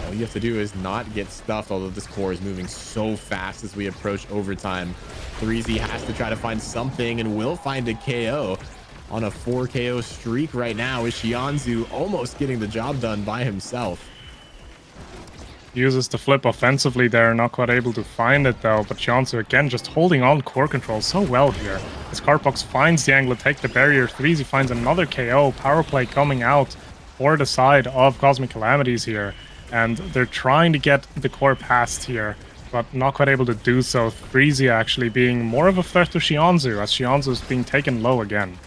B: all you have to do is not get stuffed, although this core is moving so fast as we approach overtime. 3Z has to try to find something and will find a KO. On a 4 KO streak right now is Shinozu, almost getting the job done by himself.
A: Uses the flip offensively there, not quite able to find it though, but Shinozu again just holding on core control so well here. As Cardbox finds the angle to take the barrier, 3Z finds another KO, power play coming out for the side of Cosmic Calamities here. And they're trying to get the core past here, but not quite able to do so. 3Z actually being more of a threat to Shinozu, as Shinozu is being taken low again.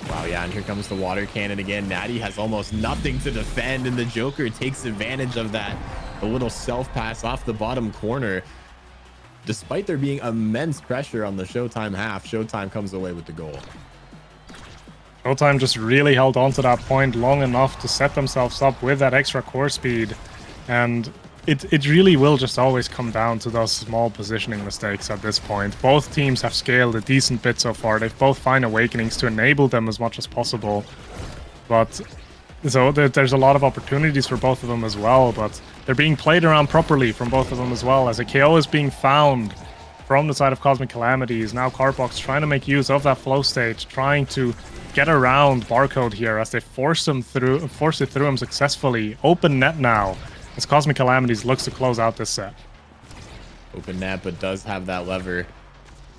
B: Wow, yeah, and here comes the water cannon again. Natty has almost nothing to defend, and the Joker takes advantage of that. A little self-pass off the bottom corner. Despite there being immense pressure on the Showtime half, Showtime comes away with the goal.
A: Showtime just really held on to that point long enough to set themselves up with that extra core speed, and it really will just always come down to those small positioning mistakes at this point. Both teams have scaled a decent bit so far. They've both found awakenings to enable them as much as possible, but so there's a lot of opportunities for both of them as well, but they're being played around properly from both of them as well, as a KO is being found from the side of Cosmic Calamities. Now Cardbox trying to make use of that flow state, trying to get around Barcode here as they force it through him successfully. Open net now as Cosmic Calamities looks to close out this set.
B: Open net, but does have that lever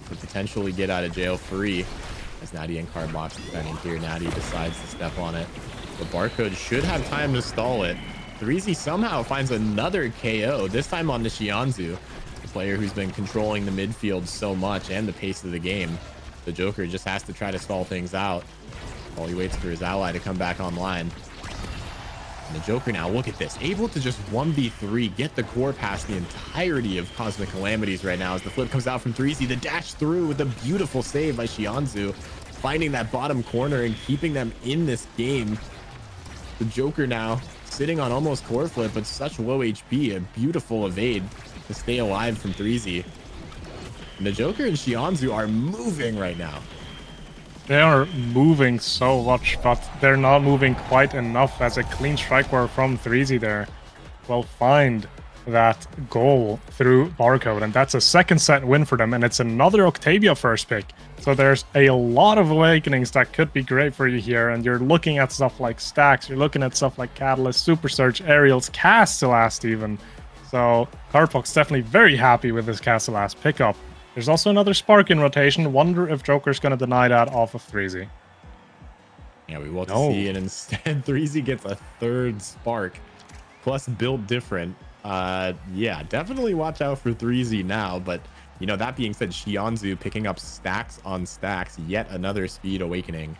B: to potentially get out of jail free. As Natty and Cardbox defending here, Natty decides to step on it. The Barcode should have time to stall it. 3Z somehow finds another KO, this time on the Shinozu, the player who's been controlling the midfield so much and the pace of the game. The Joker just has to try to stall things out while he waits for his ally to come back online. And the Joker now, look at this, able to just 1v3, get the core past the entirety of Cosmic Calamities right now as the flip comes out from 3Z. The dash through with a beautiful save by Shinozu, finding that bottom corner and keeping them in this game. The Joker now sitting on almost core flip, but such low HP, a beautiful evade to stay alive from 3Z. And the Joker and Shinozu are moving right now.
A: They are moving so much, but they're not moving quite enough as a clean strike war from 3Z there will find that goal through Barcode, and that's a second set win for them, and it's another Octavia first pick. So there's a lot of awakenings that could be great for you here, and you're looking at stuff like stacks, you're looking at stuff like Catalyst, Super Surge, Aerials, Cast to last even. So Cardbox definitely very happy with this Cast to last pickup. There's also another Spark in rotation. Wonder if Joker's going to deny that off of 3Z.
B: Yeah, we will see, and instead 3Z gets a third Spark, plus built different. Yeah, definitely watch out for 3Z now, but you know, that being said, Shinozu picking up stacks on stacks, yet another speed awakening.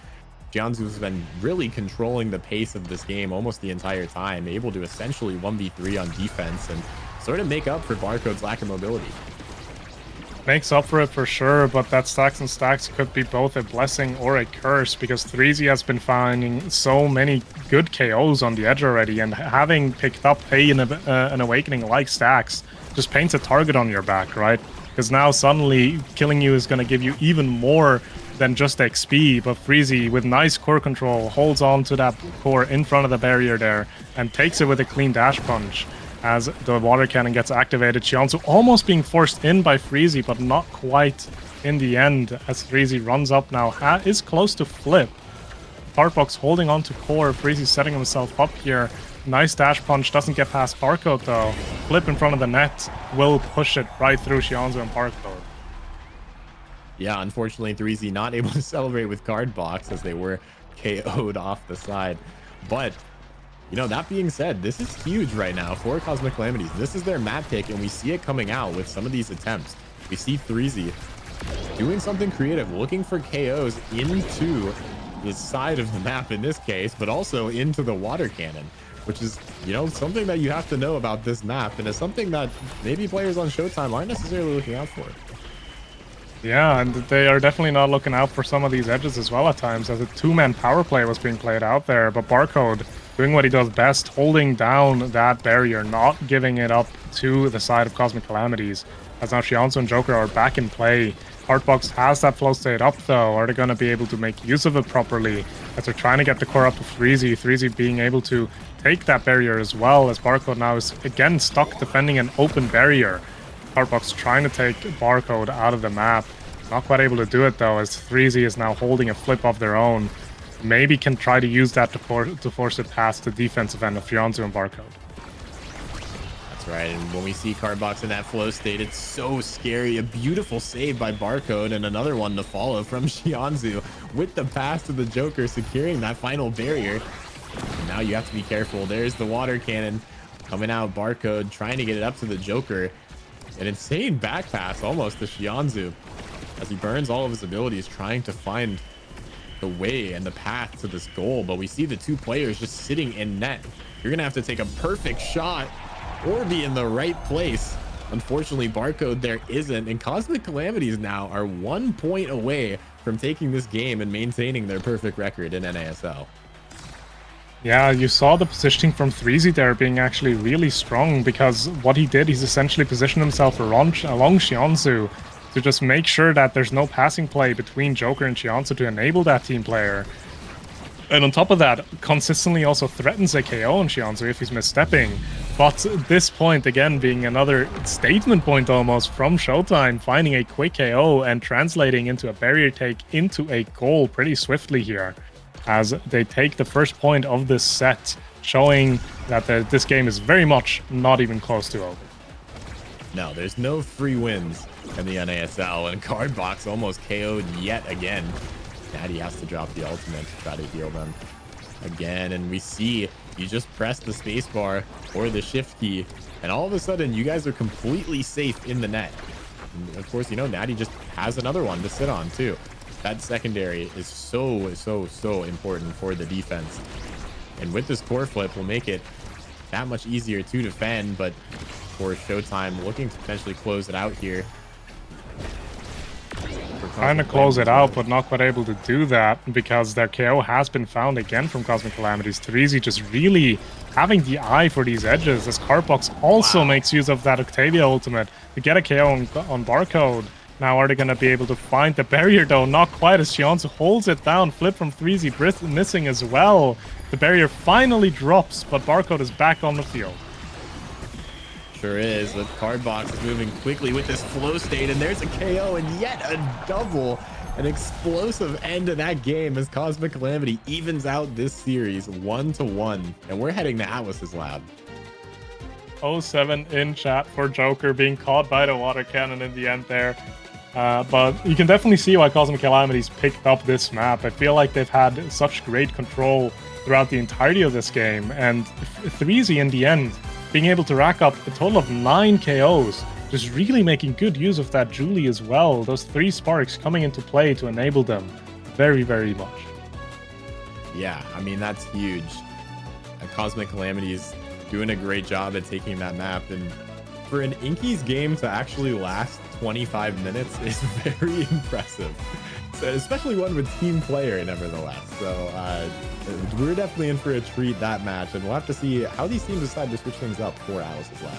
B: Shinozu's been really controlling the pace of this game almost the entire time, able to essentially 1v3 on defense and sort of make up for Barcode's lack of mobility.
A: Makes up for it for sure, but that stacks and stacks could be both a blessing or a curse, because 3Z has been finding so many good KOs on the edge already, and having picked up an awakening like stacks just paints a target on your back, right? Because now suddenly killing you is going to give you even more than just XP, but 3Z with nice core control holds on to that core in front of the barrier there and takes it with a clean dash punch. As the water cannon gets activated, Shinozu almost being forced in by 3Z, but not quite in the end, as 3Z runs up now, is close to flip. Cardbox holding on to core, 3Z setting himself up here. Nice dash punch, doesn't get past Barcode though. Flip in front of the net will push it right through Shinozu and Barcode.
B: Yeah, unfortunately 3Z not able to celebrate with Cardbox as they were KO'd off the side. But you know, that being said, this is huge right now for Cosmic Calamities. This is their map pick, and we see it coming out with some of these attempts. We see 3Z doing something creative, looking for KOs into the side of the map in this case, but also into the water cannon, which is, you know, something that you have to know about this map, and it's something that maybe players on Showtime aren't necessarily looking out for.
A: Yeah, and they are definitely not looking out for some of these edges as well at times, as a two-man power play was being played out there, but Barcode doing what he does best, holding down that barrier, not giving it up to the side of Cosmic Calamities. As now Shinozu and Joker are back in play. Cardbox has that flow state up though. Are they going to be able to make use of it properly? As they're trying to get the core up to 3Z. 3Z being able to take that barrier as well, as Barcode now is again stuck defending an open barrier. Cardbox trying to take Barcode out of the map. Not quite able to do it though, as 3Z is now holding a flip of their own. Maybe can try to use that to force it past the defensive end of Shinozu and Barcode.
B: That's right, and when we see Cardbox in that flow state, it's so scary. A beautiful save by Barcode, and another one to follow from Shinozu with the pass to the Joker, securing that final barrier. And now you have to be careful. There's the water cannon coming out. Barcode trying to get it up to the Joker. An insane back pass almost to Shinozu as he burns all of his abilities trying to find the way and the path to this goal. But we see the two players just sitting in net. You're gonna have to take a perfect shot or be in the right place. Unfortunately, Barcode there isn't, and Cosmic Calamities now are 1 point away from taking this game and maintaining their perfect record in NASL.
A: Yeah, you saw the positioning from 3Z there being actually really strong, because what he did, he's essentially positioned himself along Shinozu to just make sure that there's no passing play between Joker and Shinozu to enable that team player. And on top of that, consistently also threatens a KO on Shinozu if he's misstepping. But this point, again, being another statement point almost from Showtime, finding a quick KO and translating into a barrier take into a goal pretty swiftly here, as they take the first point of this set, showing that this game is very much not even close to over.
B: No, there's no free wins in the NASL, and Cardbox almost KO'd yet again. Natty has to drop the ultimate to try to heal them again, and we see you just press the spacebar or the shift key, and all of a sudden you guys are completely safe in the net. And of course, you know, Natty just has another one to sit on too. That secondary is so important for the defense, and with this core flip will make it that much easier to defend. But for Showtime looking to potentially close it out here.
A: Trying to close it out, but not quite able to do that because their KO has been found again from Cosmic Calamities. 3Z just really having the eye for these edges, as Cardbox also makes use of that Octavia ultimate to get a KO on Barcode. Now, are they going to be able to find the barrier, though? Not quite, as Shionzu holds it down. Flip from 3Z missing as well. The barrier finally drops, but Barcode is back on the field.
B: Sure is, but Cardbox is moving quickly with this flow state, and there's a KO and yet a double. An explosive end to that game as Cosmic Calamity evens out this series 1-1, and we're heading to Atlas's lab.
A: 07 in chat for Joker being caught by the water cannon in the end there. But you can definitely see why Cosmic Calamities picked up this map. I feel like they've had such great control throughout the entirety of this game, and 3Z in the end being able to rack up a total of 9 KOs, just really making good use of that Julie as well. Those 3 sparks coming into play to enable them very, very much.
B: Yeah, I mean, that's huge. Cosmic Calamities doing a great job at taking that map, and for an Inky's game to actually last 25 minutes is very impressive. So, especially one with team player, nevertheless. So we're definitely in for a treat that match, and we'll have to see how these teams decide to switch things up for Atlas's lab.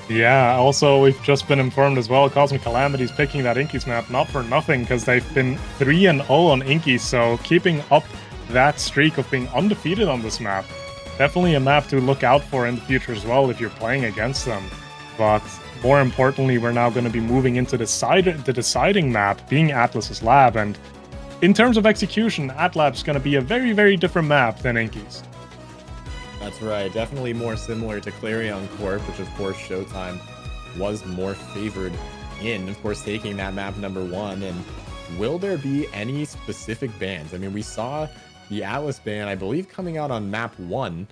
A: Yeah, also we've just been informed as well, Cosmic Calamities picking that Inky's map not for nothing, because they've been 3-0 on Inky, so keeping up that streak of being undefeated on this map. Definitely a map to look out for in the future as well if you're playing against them. But more importantly, we're now going to be moving into the deciding map, being Atlas's lab, and in terms of execution, Atlab's going to be a very, very different map than Inky's.
B: That's right. Definitely more similar to Clarion Corp, which of course Showtime was more favored in, of course, taking that map #1. And will there be any specific bans? I mean, we saw the Atlas ban, I believe, coming out on map 1.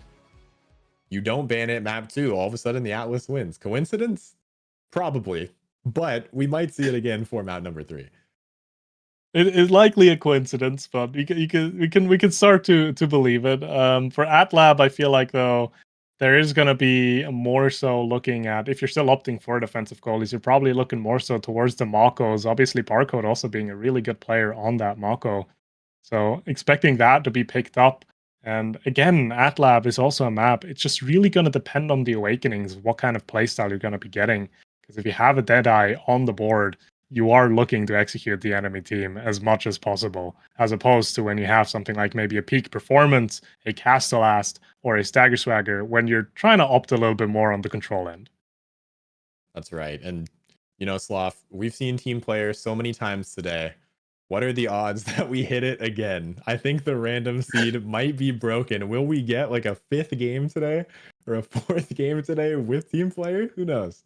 B: You don't ban it map 2. All of a sudden, the Atlas wins. Coincidence? Probably. But we might see it again for map #3.
A: It's likely a coincidence, but we can start to believe it. For Atlab, I feel like though there is going to be more so looking at, if you're still opting for defensive goalies, you're probably looking more so towards the Makos. Obviously, Barcode also being a really good player on that Mako, so expecting that to be picked up. And again, Atlab is also a map. It's just really going to depend on the awakenings, what kind of playstyle you're going to be getting. Because if you have a Deadeye on the board, you are looking to execute the enemy team as much as possible, as opposed to when you have something like maybe a Peak Performance, a Castellast, or a Stagger Swagger, when you're trying to opt a little bit more on the control end.
B: That's right. And, you know, Sloth, we've seen team players so many times today. What are the odds that we hit it again? I think the random seed might be broken. Will we get like a 5th game today or a 4th game today with team player? Who knows?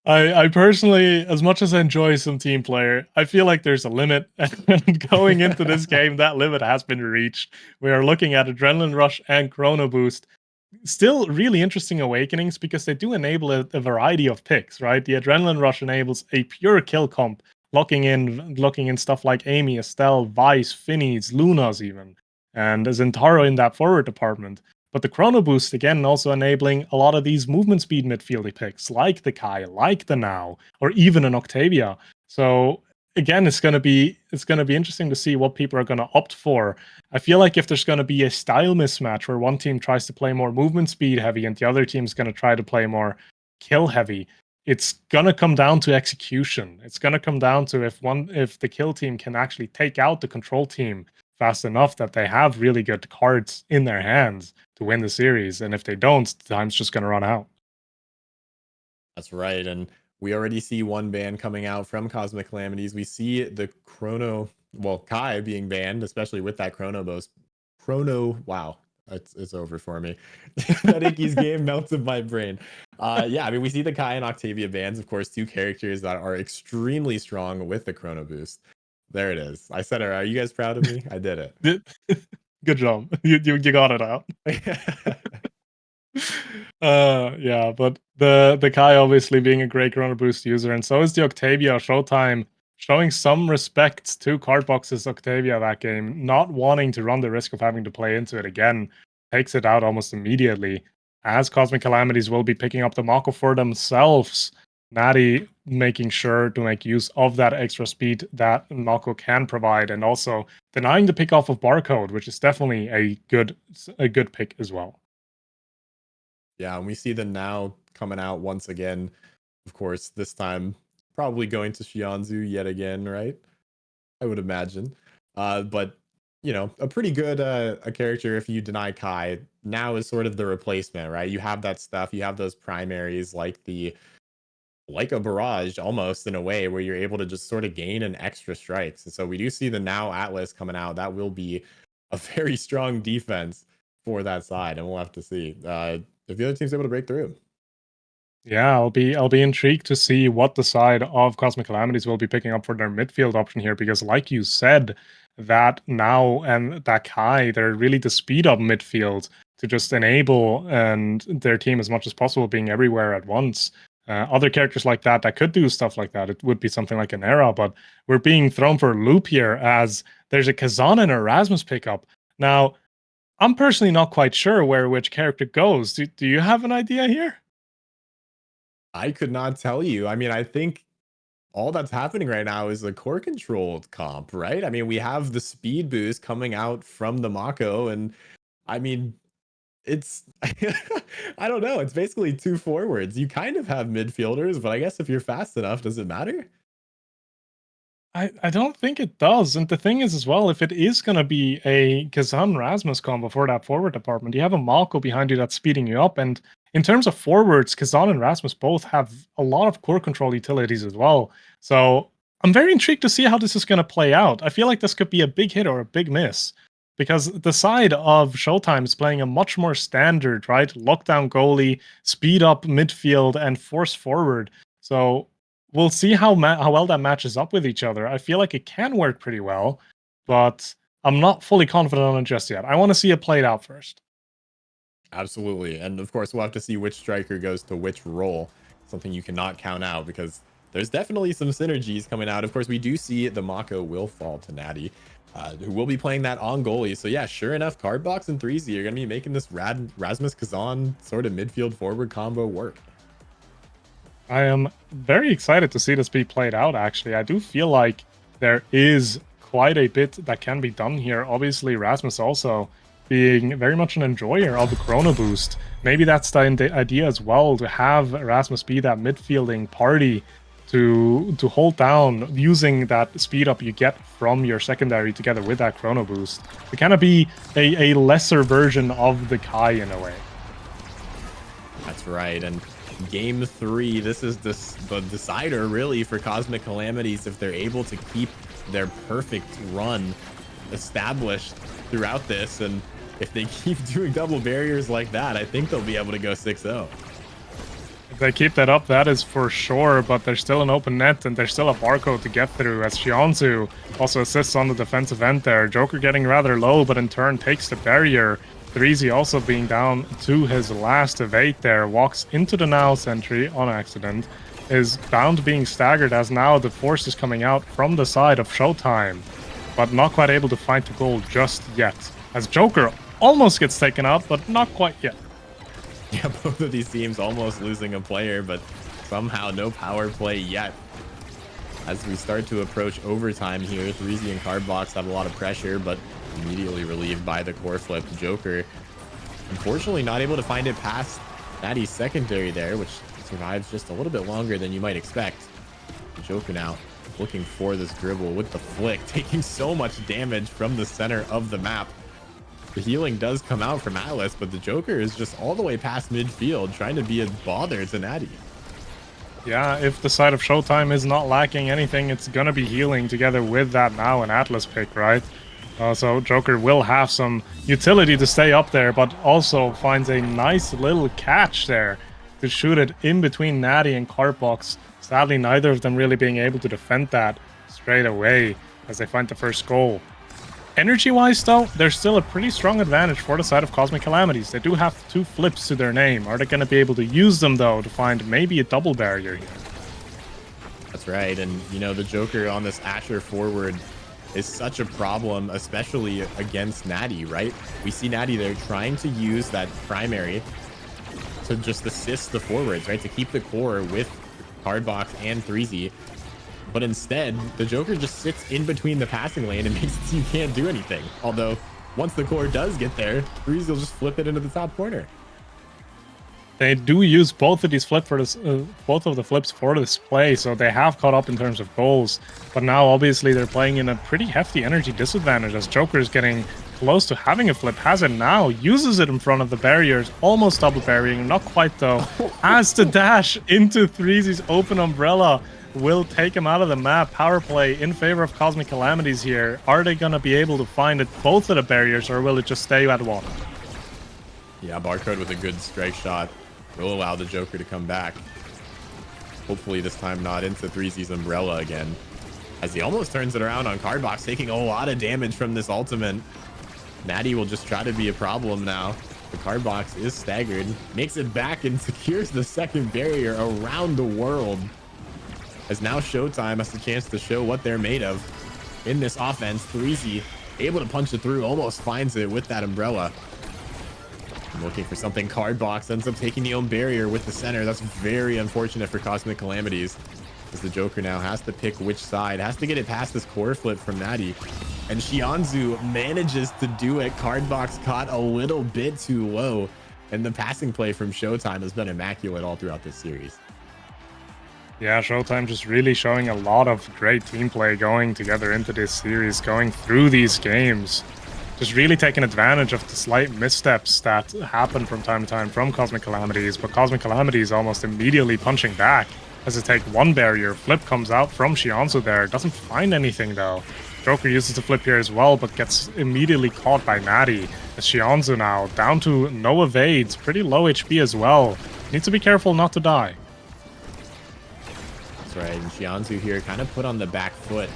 A: I personally, as much as I enjoy some team player, I feel like there's a limit. And going into this game, that limit has been reached. We are looking at Adrenaline Rush and Chrono Boost. Still really interesting awakenings because they do enable a variety of picks, right? The Adrenaline Rush enables a pure kill comp, locking in stuff like Amy, Estelle, Vice, Finneys, Lunas even, and Zentaro in that forward department. But the Chrono Boost, again, also enabling a lot of these movement speed midfieldy picks, like the Kai, like the Now, or even an Octavia. So again, it's gonna be interesting to see what people are gonna opt for. I feel like if there's gonna be a style mismatch where one team tries to play more movement speed heavy and the other team's gonna try to play more kill heavy, it's gonna come down to execution. It's gonna come down to if the kill team can actually take out the control team fast enough that they have really good cards in their hands to win the series. And if they don't, time's just going to run out.
B: That's right. And we already see one ban coming out from Cosmic Calamities. We see the Chrono, well, Kai being banned, especially with that Chrono boost. Chrono, wow, it's over for me. That Icky's game melted my brain. Yeah, I mean, we see the Kai and Octavia bans, of course, two characters that are extremely strong with the Chrono boost. There it is. I said it. Are you guys proud of me? I did it.
A: Good job. You got it out. Yeah, but the Kai obviously being a great Chrono Boost user, and so is the Octavia. Showtime showing some respect to Cardbox's Octavia that game, not wanting to run the risk of having to play into it again, takes it out almost immediately. As Cosmic Calamities will be picking up the Mako for themselves, Natty making sure to make use of that extra speed that Mako can provide, and also denying the pick off of Barcode, which is definitely a good pick as well.
B: Yeah, and we see the now coming out once again. Of course, this time probably going to Shinozu yet again, right? I would imagine. But you know, a pretty good a character if you deny Kai now is sort of the replacement, right? You have that stuff, you have those primaries like a barrage almost in a way where you're able to just sort of gain an extra strikes. And so we do see the now Atlas coming out. That will be a very strong defense for that side, and we'll have to see if the other team's able to break through.
A: Yeah, I'll be intrigued to see what the side of Cosmic Calamities will be picking up for their midfield option here, because like you said, that now and that Kai, they're really the speed up midfield to just enable and their team as much as possible being everywhere at once. Other characters like that could do stuff like that. It would be something like an Era, but we're being thrown for a loop here as there's a Kazan and a Rasmus pickup. Now, I'm personally not quite sure where which character goes. Do you have an idea here?
B: I could not tell you. I mean, I think all that's happening right now is a core controlled comp, right? I mean, we have the speed boost coming out from the Mako, and I mean, it's I don't know. It's basically two forwards. You kind of have midfielders, but I guess if you're fast enough, does it matter?
A: I don't think it does. And the thing is, as well, if it is going to be a Kazan Rasmus combo for that forward department, you have a Malko behind you that's speeding you up. And in terms of forwards, Kazan and Rasmus both have a lot of core control utilities as well. So I'm very intrigued to see how this is going to play out. I feel like this could be a big hit or a big miss, because the side of Showtime is playing a much more standard, right? Lockdown goalie, speed up midfield, and force forward. So we'll see how well that matches up with each other. I feel like it can work pretty well, but I'm not fully confident on it just yet. I want to see it played out first.
B: Absolutely. And of course, we'll have to see which striker goes to which role. Something you cannot count out because there's definitely some synergies coming out. Of course, we do see the Mako will fall to Natty, who will be playing that on goalie. So yeah, sure enough, Cardbox and 3Z are going to be making this Rasmus Kazan sort of midfield forward combo work.
A: I am very excited to see this be played out, actually. I do feel like there is quite a bit that can be done here. Obviously, Rasmus also being very much an enjoyer of the Chrono Boost. Maybe that's the idea as well, to have Rasmus be that midfielding party to hold down using that speed up you get from your secondary together with that Chrono Boost. To kind of be a lesser version of the Kai in a way.
B: That's right. And game 3, this is the decider really for Cosmic Calamities if they're able to keep their perfect run established throughout this. And if they keep doing double barriers like that, I think they'll be able to go 6-0.
A: If they keep that up, that is for sure, but there's still an open net and there's still a barcode to get through, as Shinozu also assists on the defensive end there. Joker getting rather low, but in turn takes the barrier. 3Z also being down to his last evade there, walks into the now sentry on accident, is bound being staggered as now the force is coming out from the side of Showtime, but not quite able to find the goal just yet, as Joker almost gets taken out, but not quite yet.
B: Yeah, both of these teams almost losing a player, but somehow no power play yet. As we start to approach overtime here, 3Z and Cardbox have a lot of pressure, but immediately relieved by the core flip. Joker, unfortunately, not able to find it past Natty's secondary there, which survives just a little bit longer than you might expect. Joker now looking for this dribble with the flick, taking so much damage from the center of the map. The healing does come out from Atlas, but the Joker is just all the way past midfield, trying to be a bother to Natty.
A: Yeah, if the side of Showtime is not lacking anything, it's gonna be healing together with that now an Atlas pick, right? So Joker will have some utility to stay up there, but also finds a nice little catch there to shoot it in between Natty and Cardbox. Sadly, neither of them really being able to defend that straight away as they find the first goal. Energy-wise, though, there's still a pretty strong advantage for the side of Cosmic Calamities. They do have 2 flips to their name. Are they going to be able to use them, though, to find maybe a double barrier here?
B: That's right, and you know, the Joker on this Asher forward is such a problem, especially against Natty, right? We see Natty there trying to use that primary to just assist the forwards, right? To keep the core with Cardbox and 3Z. But instead, the Joker just sits in between the passing lane and makes it so you can't do anything. Although, once the core does get there, 3Z will just flip it into the top corner.
A: They do use both of these both of the flips for this play, so they have caught up in terms of goals. But now, obviously, they're playing in a pretty hefty energy disadvantage as Joker is getting close to having a flip, has it now, uses it in front of the barriers, almost double burying, not quite though, has to dash into 3Z's open umbrella, will take him out of the map. Power play in favor of Cosmic Calamities here. Are they going to be able to find it both of the barriers, or will it just stay at one?
B: Yeah, Barcode with a good strike shot will allow the Joker to come back. Hopefully this time not into 3Z's umbrella again, as he almost turns it around on Cardbox, taking a lot of damage from this ultimate. Natty will just try to be a problem now. The Cardbox is staggered, makes it back and secures the second barrier around the world, as now Showtime has the chance to show what they're made of in this offense. 3Z able to punch it through, almost finds it with that umbrella. Looking for something. Cardbox ends up taking the own barrier with the center. That's very unfortunate for Cosmic Calamities, as the Joker now has to pick which side, has to get it past this core flip from Natty. And Shinozu manages to do it. Cardbox caught a little bit too low, and the passing play from Showtime has been immaculate all throughout this series.
A: Yeah, Showtime just really showing a lot of great team play going together into this series, going through these games. Just really taking advantage of the slight missteps that happen from time to time from Cosmic Calamities, but Cosmic Calamities almost immediately punching back as they take one barrier. Flip comes out from Shinozu there, doesn't find anything though. Joker uses the flip here as well, but gets immediately caught by Natty. As Shinozu now down to no evades, pretty low HP as well. Needs to be careful not to die.
B: That's right, and Shinozu here kind of put on the back foot,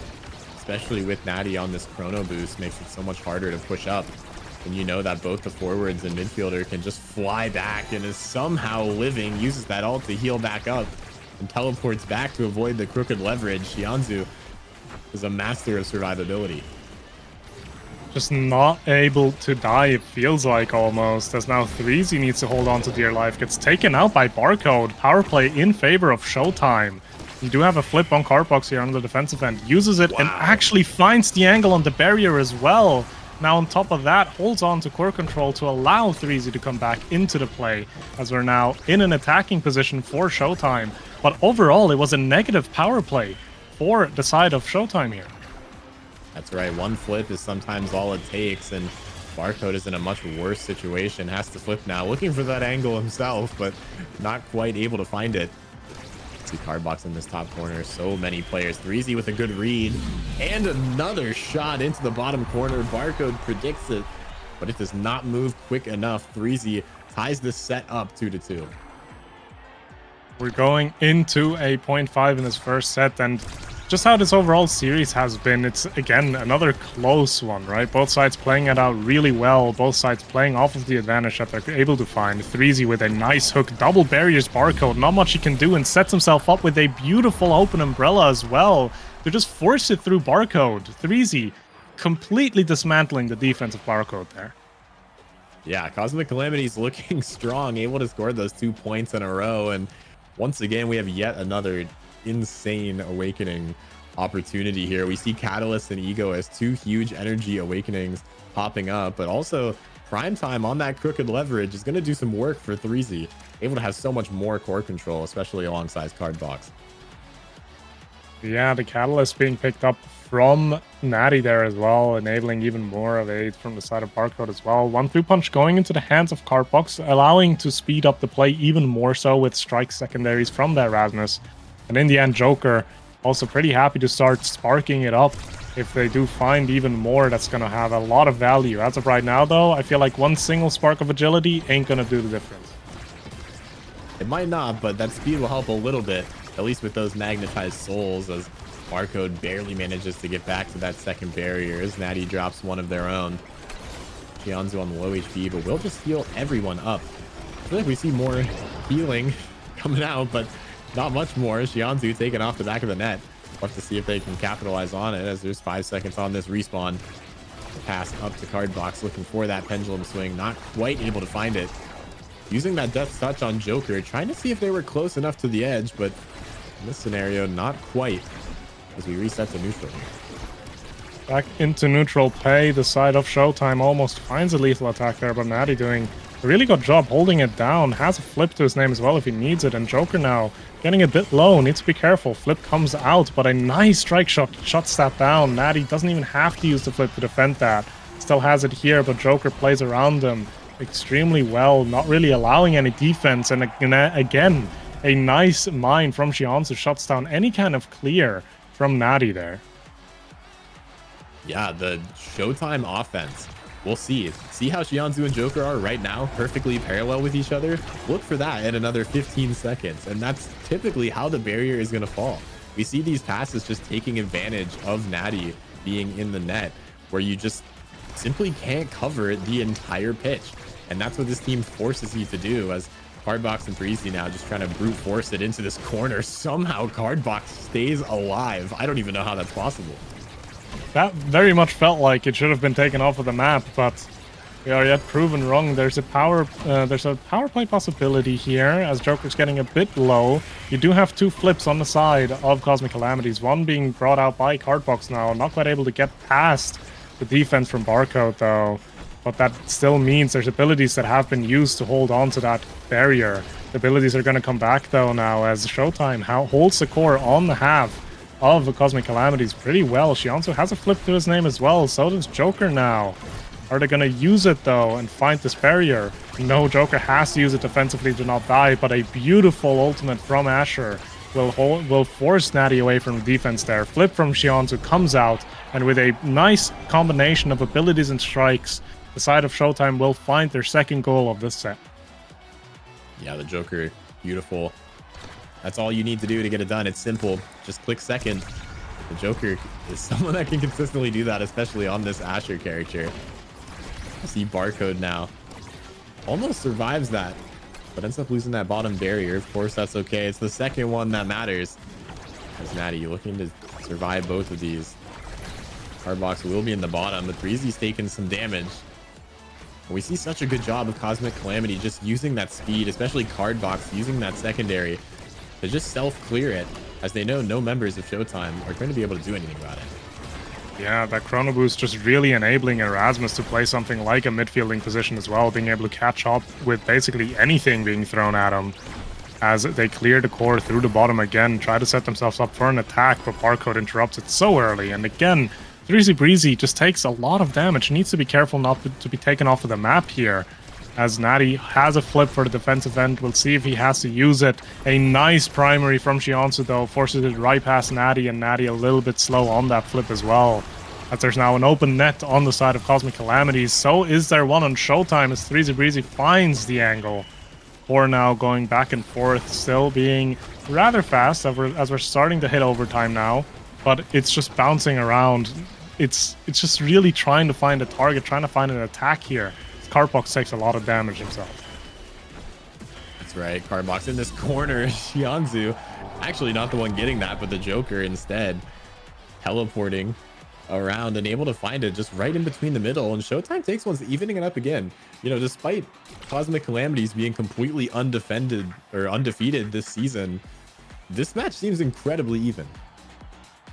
B: especially with Natty on this chrono boost, makes it so much harder to push up. And you know that both the forwards and midfielder can just fly back, and is somehow living, uses that ult to heal back up and teleports back to avoid the crooked leverage. Shinozu is a master of survivability.
A: Just not able to die, it feels like, almost, as now 3Z needs to hold on to dear life. Gets taken out by Barcode. Power play in favor of Showtime. You do have a flip on Cardbox here on the defensive end. Uses it and actually finds the angle on the barrier as well. Now on top of that, holds on to core control to allow 3Z to come back into the play, as we're now in an attacking position for Showtime. But overall, it was a negative power play for the side of Showtime here.
B: That's right. One flip is sometimes all it takes, and Barcode is in a much worse situation. Has to flip now, looking for that angle himself, but not quite able to find it. See Cardbox in this top corner. So many players. 3Z with a good read, and another shot into the bottom corner. Barcode predicts it, but it does not move quick enough. 3Z ties this set up 2-2.
A: We're going into a 0.5 in this first set, and just how this overall series has been, it's again another close one, right? Both sides playing it out really well, both sides playing off of the advantage that they're able to find. 3Z with a nice hook, double barriers Barcode, not much he can do, and sets himself up with a beautiful open umbrella as well to just force it through Barcode. 3Z completely dismantling the defense of Barcode there.
B: Yeah, Cosmic Calamities looking strong, able to score those 2 points in a row, and once again we have yet another insane awakening opportunity here. We see Catalyst and Ego as 2 huge energy awakenings popping up, but also Prime Time on that crooked leverage is going to do some work for 3Z, able to have so much more core control, especially alongside Cardbox.
A: Yeah, the catalyst being picked up from Natty there as well, enabling even more of aid from the side of Barcode as well. 1-2 punch going into the hands of Cardbox, allowing to speed up the play even more so with strike secondaries from that Rasmus. And in the end, Joker also pretty happy to start sparking it up. If they do find even more, that's going to have a lot of value. As of right now, though, I feel like one single spark of agility ain't going to do the difference.
B: It might not, but that speed will help a little bit, at least with those magnetized souls, as Barcode barely manages to get back to that second barrier as Natty drops one of their own. Shinozu on the low HP, but we'll just heal everyone up. I feel like we see more healing coming out, but not much more. Shinozu taking off the back of the net. We'll have to see if they can capitalize on it as there's 5 seconds on this respawn. Pass up to Cardbox, looking for that pendulum swing. Not quite able to find it. Using that Death Touch on Joker, trying to see if they were close enough to the edge, but in this scenario, not quite, as we reset to neutral.
A: Back into neutral play, the side of Showtime almost finds a lethal attack there, but Natty doing a really good job holding it down. Has a flip to his name as well if he needs it, and Joker now getting a bit low, needs to be careful. Flip comes out, but a nice strike shot shuts that down. Natty doesn't even have to use the flip to defend that. Still has it here, but Joker plays around him extremely well, not really allowing any defense. And again, a nice mine from Shinozu shuts down any kind of clear from Natty there.
B: Yeah, the Showtime offense. We'll see. See how Shinozu and Joker are right now, perfectly parallel with each other? Look for that in another 15 seconds. And that's typically how the barrier is going to fall. We see these passes just taking advantage of Natty being in the net, where you just simply can't cover the entire pitch. And that's what this team forces you to do, as Cardbox and Breezy now just trying to brute force it into this corner. Somehow Cardbox stays alive. I don't even know how that's possible.
A: That very much felt like it should have been taken off of the map, but we are yet proven wrong. There's a power play possibility here, as Joker's getting a bit low. You do have 2 flips on the side of Cosmic Calamities, one being brought out by Cardbox now, not quite able to get past the defense from Barcode though. But that still means there's abilities that have been used to hold on to that barrier. The abilities are going to come back though now, as Showtime holds the core on the half of the Cosmic Calamities pretty well. Shinozu has a flip to his name as well, so does Joker now. Are they going to use it though and find this barrier? No, Joker has to use it defensively to not die, but a beautiful ultimate from Asher will force Natty away from the defense there. Flip from Shinozu comes out, and with a nice combination of abilities and strikes, the side of Showtime will find their second goal of this set.
B: Yeah, the Joker, beautiful. That's all you need to do to get it done. It's simple. Just click second. The Joker is someone that can consistently do that, especially on this Asher character. See Barcode now. Almost survives that, but ends up losing that bottom barrier. Of course, that's okay. It's the second one that matters. As Natty looking to survive both of these. Cardbox will be in the bottom, but Breezy's taking some damage. We see such a good job of Cosmic Calamity just using that speed, especially Cardbox using that secondary to just self-clear it, as they know no members of Showtime are going to be able to do anything about it.
A: Yeah, that chrono boost just really enabling Erasmus to play something like a midfielding position as well, being able to catch up with basically anything being thrown at him. As they clear the core through the bottom again, try to set themselves up for an attack, but Barcode interrupts it so early. And again, 3Z Breezy just takes a lot of damage. Needs to be careful not to be taken off of the map here, as Natty has a flip for the defensive end. We'll see if he has to use it. A nice primary from Shinozu though, forces it right past Natty, and Natty a little bit slow on that flip as well. As there's now an open net on the side of Cosmic Calamities, so is there one on Showtime as 3Z Breezy finds the angle. 4 now going back and forth, still being rather fast as we're starting to hit overtime now, but it's just bouncing around. It's just really trying to find a target, trying to find an attack here. Cardbox takes a lot of damage himself.
B: That's right, Cardbox in this corner. Shinozu actually not the one getting that, but the Joker instead teleporting around and able to find it just right in between the middle. And Showtime takes one's evening it up again. You know, despite Cosmic Calamities being completely undefended or undefeated this season, this match seems incredibly even.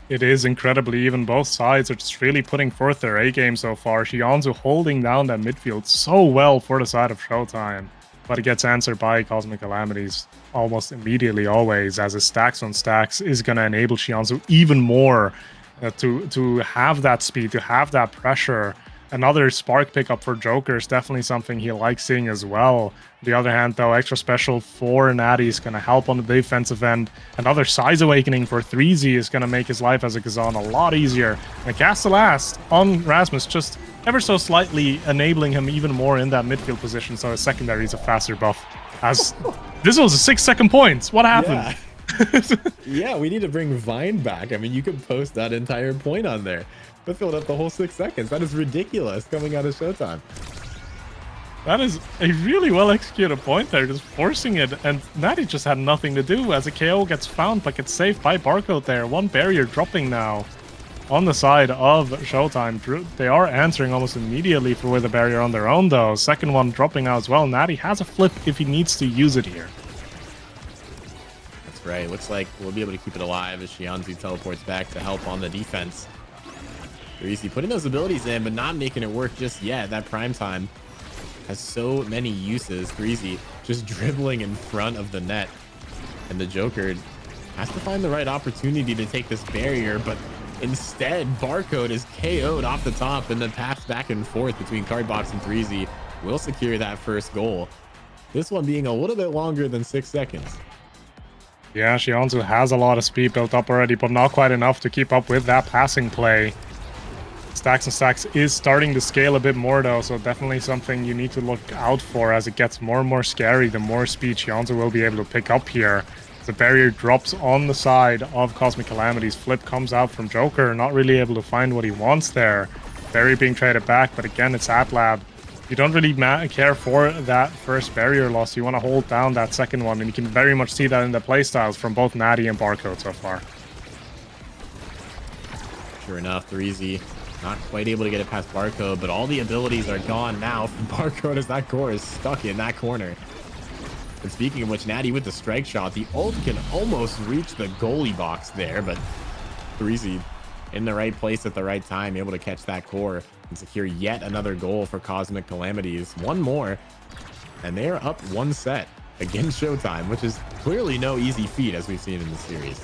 A: It is incredibly even. Both sides are just really putting forth their A game so far. Shinozu holding down that midfield so well for the side of Showtime. but it gets answered by Cosmic Calamities almost immediately always, as his stacks on stacks is going to enable Shinozu even more to have that speed, to have that pressure. Another spark pickup for Joker is definitely something he likes seeing as well. On the other hand, though, extra special for Natty is going to help on the defensive end. Another Size Awakening for 3Z is going to make his life as a Kazan a lot easier. And cast the last on Rasmus, just ever so slightly enabling him even more in that midfield position, so his secondary is a faster buff. As this was a 6-second points. What happened?
B: Yeah, we need to bring Vine back. I mean, you could post that entire point on there. But filled up the whole 6 seconds. That is ridiculous coming out of Showtime.
A: That is a really well executed point there, just forcing it, and Natty just had nothing to do as a KO gets found but gets saved by Barcode there. One barrier dropping now on the side of Showtime. They are answering almost immediately for with a barrier on their own though. Second one dropping now as well. Natty has a flip if he needs to use it here.
B: That's right. Looks like we'll be able to keep it alive as Shinozu teleports back to help on the defense. Easy putting those abilities in, but not making it work just yet. That prime time has so many uses. Greasy just dribbling in front of the net, and the Joker has to find the right opportunity to take this barrier, but instead Barcode is KO'd off the top, and the pass back and forth between Cardbox and 3Z will secure that first goal. This one being a little bit longer than 6 seconds.
A: Yeah, Shionzu has a lot of speed built up already, but not quite enough to keep up with that passing play. Stacks and Stacks is starting to scale a bit more though, so definitely something you need to look out for as it gets more and more scary. The more speed Shionzu will be able to pick up here. The barrier drops on the side of Cosmic Calamities. Flip comes out from Joker, not really able to find what he wants there. Barrier being traded back, but again, it's Atlab. You don't really care for that first barrier loss. You want to hold down that second one, and you can very much see that in the playstyles from both Natty and Barcode so far.
B: Sure enough, 3Z not quite able to get it past Barcode, but all the abilities are gone now from Barcode as that core is stuck in that corner. And speaking of which, Natty with the strike shot, the ult can almost reach the goalie box there, but 3Z in the right place at the right time, able to catch that core and secure yet another goal for Cosmic Calamities. One more, and they are up 1 set against Showtime, which is clearly no easy feat as we've seen in the series.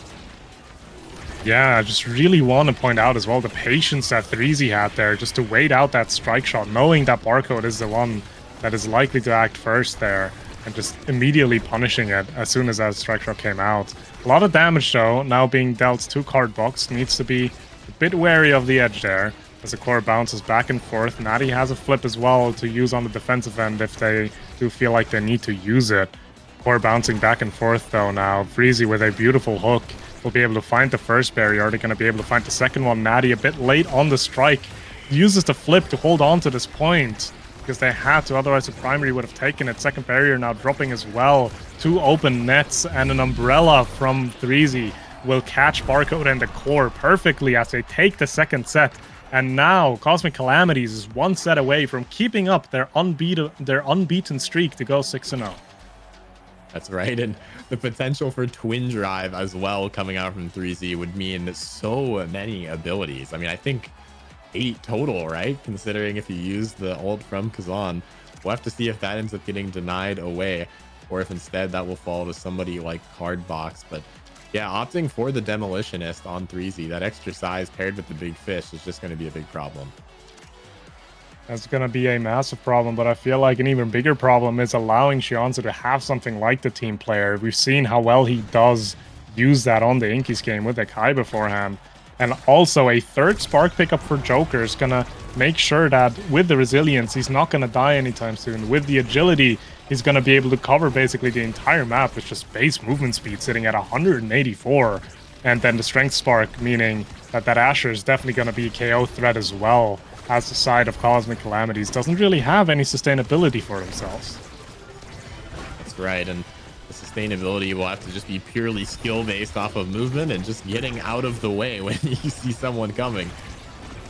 A: Yeah, I just really want to point out as well the patience that 3Z had there, just to wait out that strike shot, knowing that Barcode is the one that is likely to act first there, and just immediately punishing it as soon as that strike shot came out. A lot of damage though, now being dealt to Cardbox. Needs to be a bit wary of the edge there, as the core bounces back and forth. Natty has a flip as well to use on the defensive end if they do feel like they need to use it. Core bouncing back and forth though now. 3Z with a beautiful hook will be able to find the first barrier. They're going to be able to find the second one. Natty a bit late on the strike. Uses the flip to hold on to this point because they had to, otherwise the primary would have taken it. Second barrier now dropping as well. 2 open nets and an umbrella from 3Z will catch Barcode and the core perfectly as they take the second set. And now Cosmic Calamities is 1 set away from keeping up their unbeaten streak to go 6-0.
B: That's right, and the potential for twin drive as well coming out from 3Z would mean so many abilities. I mean, I think 8 total, right? Considering if you use the ult from Kazan. We'll have to see if that ends up getting denied away, or if instead that will fall to somebody like Cardbox. But yeah, opting for the Demolitionist on 3Z, that extra size paired with the big fish is just going to be a big problem.
A: That's going to be a massive problem, but I feel like an even bigger problem is allowing Shionzu to have something like the team player. We've seen how well he does use that on the Inkies game with the Kai beforehand. And also a third spark pickup for Joker is going to make sure that with the resilience, he's not going to die anytime soon. With the agility, he's going to be able to cover basically the entire map with just base movement speed sitting at 184. And then the strength spark, meaning that Asher is definitely going to be a KO threat as well, as the side of Cosmic Calamities doesn't really have any sustainability for themselves.
B: That's right, and the sustainability will have to just be purely skill based off of movement and just getting out of the way when you see someone coming.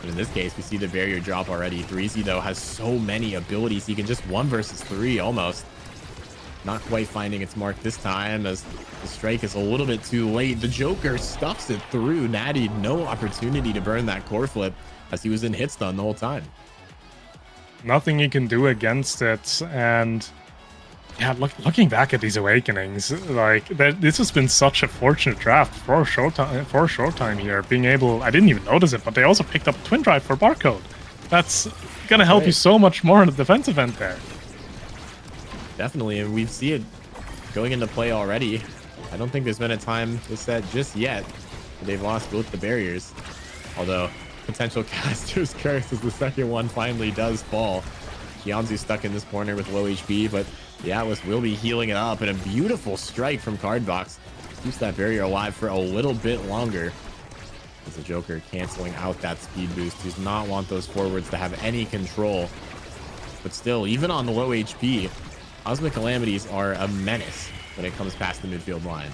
B: But in this case, we see the barrier drop already. 3Z though has so many abilities, he can just 1 versus 3 almost. Not quite finding its mark this time as the strike is a little bit too late. The Joker stuffs it through. Natty no opportunity to burn that core flip as he was in hit stun the whole time.
A: Nothing you can do against it, and Yeah, looking back at these awakenings, like this has been such a fortunate draft for Showtime here. Being able, I didn't even notice it, but they also picked up Twin Drive for Barcode. That's gonna help you
B: Right.
A: so much more in the defensive end there.
B: Definitely, and we see it going into play already. I don't think there's been a time to set just yet. They've lost both the barriers. Although, potential caster's curse as the second one finally does fall. Shionzu's stuck in this corner with low HP, but the Atlas will be healing it up, and a beautiful strike from Cardbox keeps that barrier alive for a little bit longer. As the Joker canceling out that speed boost, does not want those forwards to have any control. But still, even on the low HP, Cosmic Calamities are a menace when it comes past the midfield line.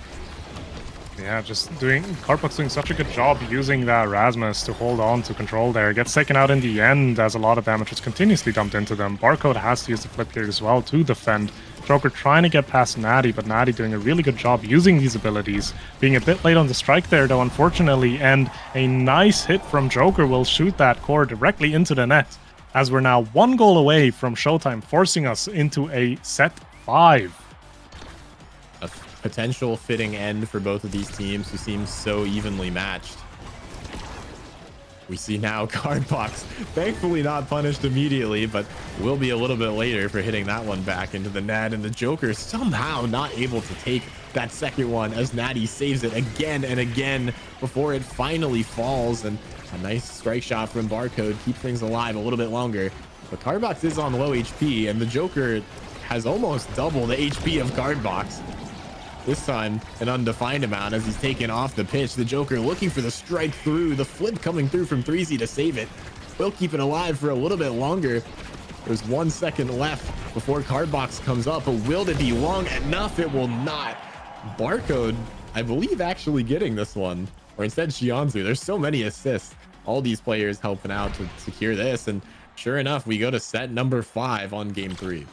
A: Yeah, just Cardbox doing such a good job using that Rasmus to hold on to control there. Gets taken out in the end as a lot of damage is continuously dumped into them. Barcode has to use the flip here as well to defend. Joker trying to get past Natty, but Natty doing a really good job using these abilities. Being a bit late on the strike there, though, unfortunately, and a nice hit from Joker will shoot that core directly into the net, as we're now 1 goal away from Showtime, forcing us into a set 5.
B: A potential fitting end for both of these teams who seem so evenly matched. We see now Cardbox, thankfully not punished immediately, but will be a little bit later for hitting that one back into the net. And the Joker somehow not able to take that second one as Natty saves it again and again before it finally falls. And a nice strike shot from Barcode keeps things alive a little bit longer. But Cardbox is on low HP, and the Joker has almost double the HP of Cardbox. This time, an undefined amount as he's taken off the pitch. The Joker looking for the strike through. The flip coming through from 3Z to save it. Will keep it alive for a little bit longer. There's 1 second left before Cardbox comes up, but will it be long enough? It will not. Barcode, I believe, actually getting this one. Or instead, Shionzu. There's so many assists. All these players helping out to secure this. And sure enough, we go to set number 5 on game 3.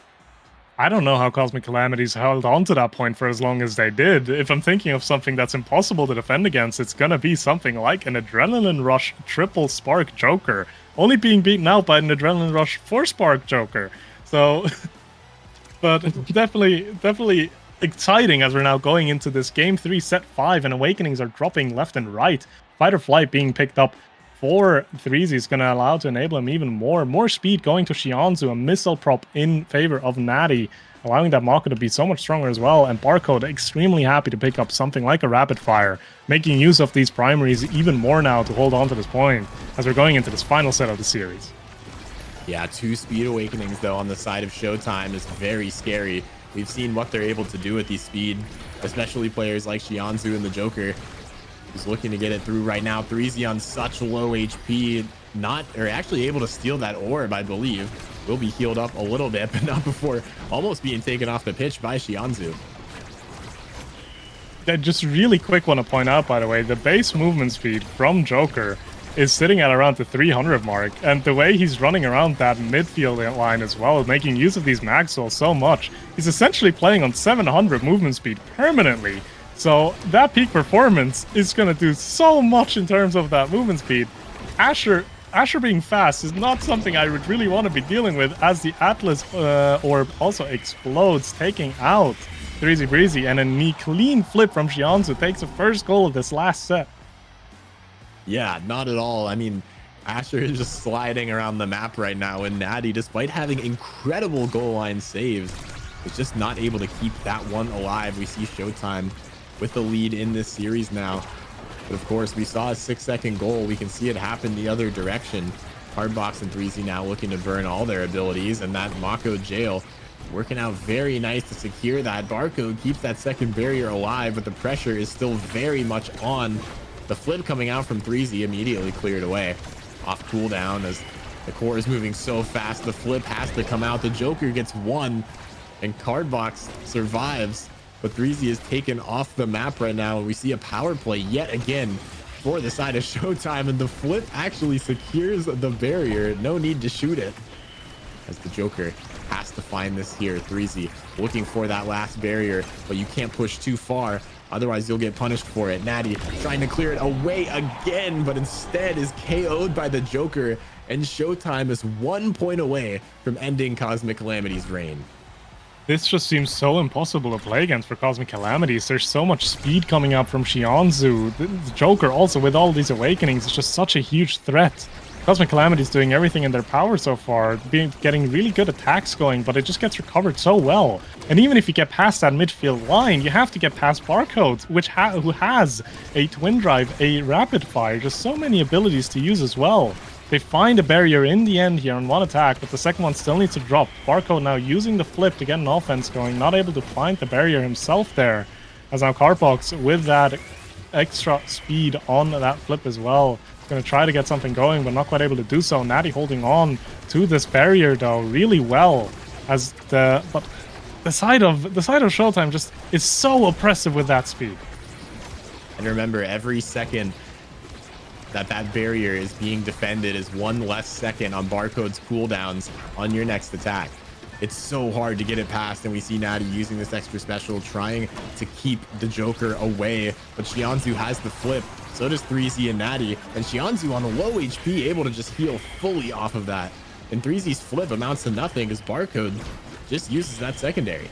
A: I don't know how Cosmic Calamities held on to that point for as long as they did. If I'm thinking of something that's impossible to defend against, it's gonna be something like an Adrenaline Rush triple Spark Joker, only being beaten out by an Adrenaline Rush 4 Spark Joker. So, but definitely exciting as we're now going into this game 3 set 5, and Awakenings are dropping left and right. Fight or Flight being picked up for 3Z is going to allow to enable him even more speed going to Shionzu, a missile prop in favor of Natty, allowing that Mako to be so much stronger as well. And Barcode extremely happy to pick up something like a Rapid Fire, making use of these primaries even more now to hold on to this point as we're going into this final set of the series.
B: Yeah, 2 speed awakenings though on the side of Showtime is very scary. We've seen what they're able to do with these speed, especially players like Shionzu and the Joker. He's looking to get it through right now. 3Z on such low HP, actually able to steal that orb, I believe. Will be healed up a little bit, but not before almost being taken off the pitch by Shionzu.
A: Just really quick want to point out, by the way, the base movement speed from Joker is sitting at around the 300 mark, and the way he's running around that midfield line as well, making use of these Maxwell so much, he's essentially playing on 700 movement speed permanently. So that peak performance is going to do so much in terms of that movement speed. Asher being fast is not something I would really want to be dealing with, as the Atlas orb also explodes, taking out 3Z Breezy, and a clean flip from Shionzu takes the first goal of this last set.
B: Yeah, not at all. I mean, Asher is just sliding around the map right now, and Natty, despite having incredible goal line saves, is just not able to keep that one alive. We see Showtime with the lead in this series now. But of course, we saw a 6-second goal. We can see it happen the other direction. Cardbox and 3Z now looking to burn all their abilities, and that Mako jail working out very nice to secure that. Barcode keeps that second barrier alive, but the pressure is still very much on. The flip coming out from 3Z immediately cleared away. Off cooldown as the core is moving so fast. The flip has to come out. The Joker gets one, and Cardbox survives. But 3Z is taken off the map right now, and we see a power play yet again for the side of Showtime, and the flip actually secures the barrier. No need to shoot it, as the Joker has to find this here. 3Z looking for that last barrier, but you can't push too far, otherwise you'll get punished for it. Natty trying to clear it away again, but instead is KO'd by the Joker, and Showtime is 1 point away from ending Cosmic Calamity's reign.
A: This just seems so impossible to play against for Cosmic Calamities. There's so much speed coming up from Shinozu. The Joker also, with all these awakenings, is just such a huge threat. Cosmic Calamities doing everything in their power so far, getting really good attacks going, but it just gets recovered so well. And even if you get past that midfield line, you have to get past Barcode, who has a Twin Drive, a Rapid Fire, just so many abilities to use as well. They find a barrier in the end here on one attack, but the second one still needs to drop. Barcode now using the flip to get an offense going, not able to find the barrier himself there. As now Carbox, with that extra speed on that flip as well, is going to try to get something going, but not quite able to do so. Natty holding on to this barrier though really well, as the side of Showtime just is so oppressive with that speed.
B: And remember, every second that barrier is being defended is one less second on Barcode's cooldowns on your next attack. It's so hard to get it past, and we see Natty using this extra special, trying to keep the Joker away, but Shinozu has the flip. So does 3Z and Natty, and Shinozu on a low HP, able to just heal fully off of that. And 3Z's flip amounts to nothing as Barcode just uses that secondary.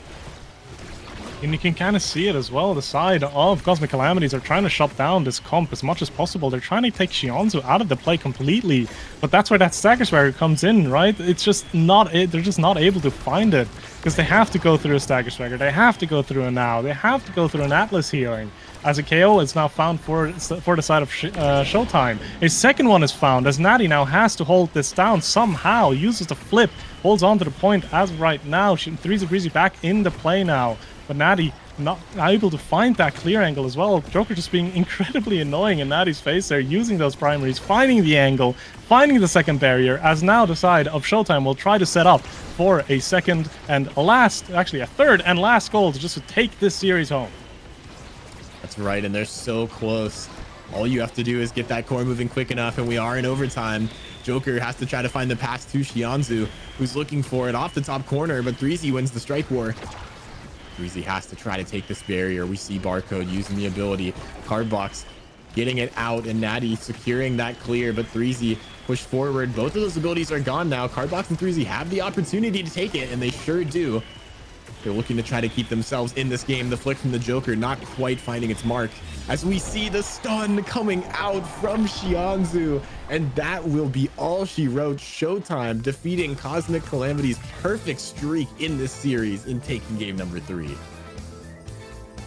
A: And you can kind of see it as well. The side of Cosmic Calamities are trying to shut down this comp as much as possible. They're trying to take Shinozu out of the play completely. But that's where that Stagger Swagger comes in, right? It's just not it. They're just not able to find it. Because they have to go through a Stagger Swagger. They have to go through a Now. They have to go through an Atlas healing. As a KO is now found for the side of Showtime. A second one is found as Natty now has to hold this down somehow. Uses the flip. Holds on to the point as of right now. 3Z Breezy back in the play now. But Natty not able to find that clear angle as well. Joker just being incredibly annoying in Natty's face there, using those primaries, finding the angle, finding the second barrier, as now the side of Showtime will try to set up for a second and a third and last goal to just to take this series home.
B: That's right, and they're so close. All you have to do is get that core moving quick enough, and we are in overtime. Joker has to try to find the pass to Shinozu, who's looking for it off the top corner, but 3Z wins the strike war. 3Z has to try to take this barrier. We see Barcode using the ability. Cardbox getting it out, and Natty securing that clear, but 3Z push forward. Both of those abilities are gone now. Cardbox and 3Z have the opportunity to take it, and they sure do. They're looking to try to keep themselves in this game. The flick from the Joker not quite finding its mark, as we see the stun coming out from Shinozu, and that will be all she wrote. Showtime defeating Cosmic Calamity's perfect streak in this series in taking game number 3.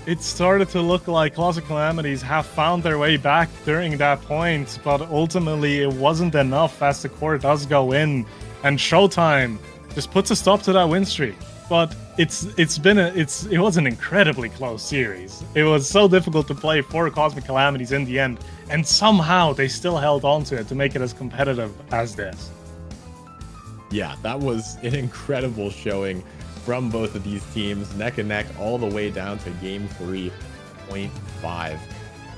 A: It started to look like Cosmic Calamities have found their way back during that point, but ultimately it wasn't enough as the core does go in, and Showtime just puts a stop to that win streak. But it was an incredibly close series. It was so difficult to play for Cosmic Calamities in the end, and somehow they still held on to it to make it as competitive as this.
B: Yeah, that was an incredible showing from both of these teams, neck and neck all the way down to game 3.5.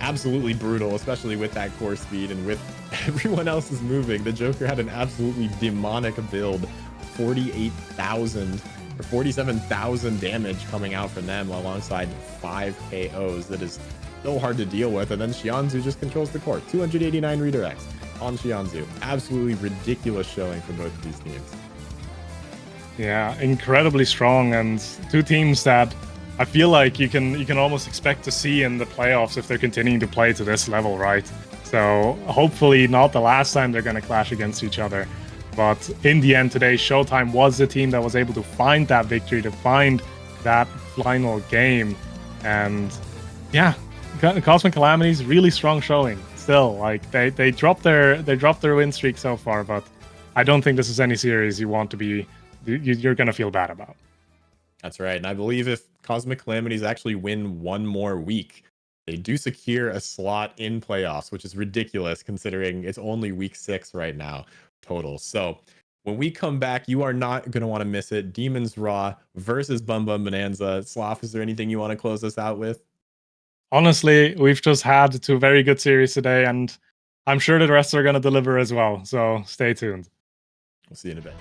B: Absolutely brutal, especially with that core speed and with everyone else is moving. The Joker had an absolutely demonic build, 48,000 or 47,000 damage coming out from them alongside 5 KOs. That is so hard to deal with. And then Shinozu just controls the court. 289 redirects on Shinozu. Absolutely ridiculous showing for both of these teams.
A: Yeah, incredibly strong, and two teams that I feel like you can almost expect to see in the playoffs if they're continuing to play to this level, right? So hopefully not the last time they're going to clash against each other. But in the end today, Showtime was the team that was able to find that victory, to find that final game. And yeah, Cosmic Calamities, really strong showing. Still, like they dropped their win streak so far, but I don't think this is any series you want to be you're going to feel bad about.
B: That's right. And I believe if Cosmic Calamities actually win one more week, they do secure a slot in playoffs, which is ridiculous considering it's only week 6 right now total. So when we come back, you are not going to want to miss it. Demons Raw versus Bum Bum Bonanza. Sloth, is there anything you want to close us out with?
A: Honestly, we've just had 2 very good series today, and I'm sure that the rest are going to deliver as well. So stay tuned.
B: We'll see you in a bit.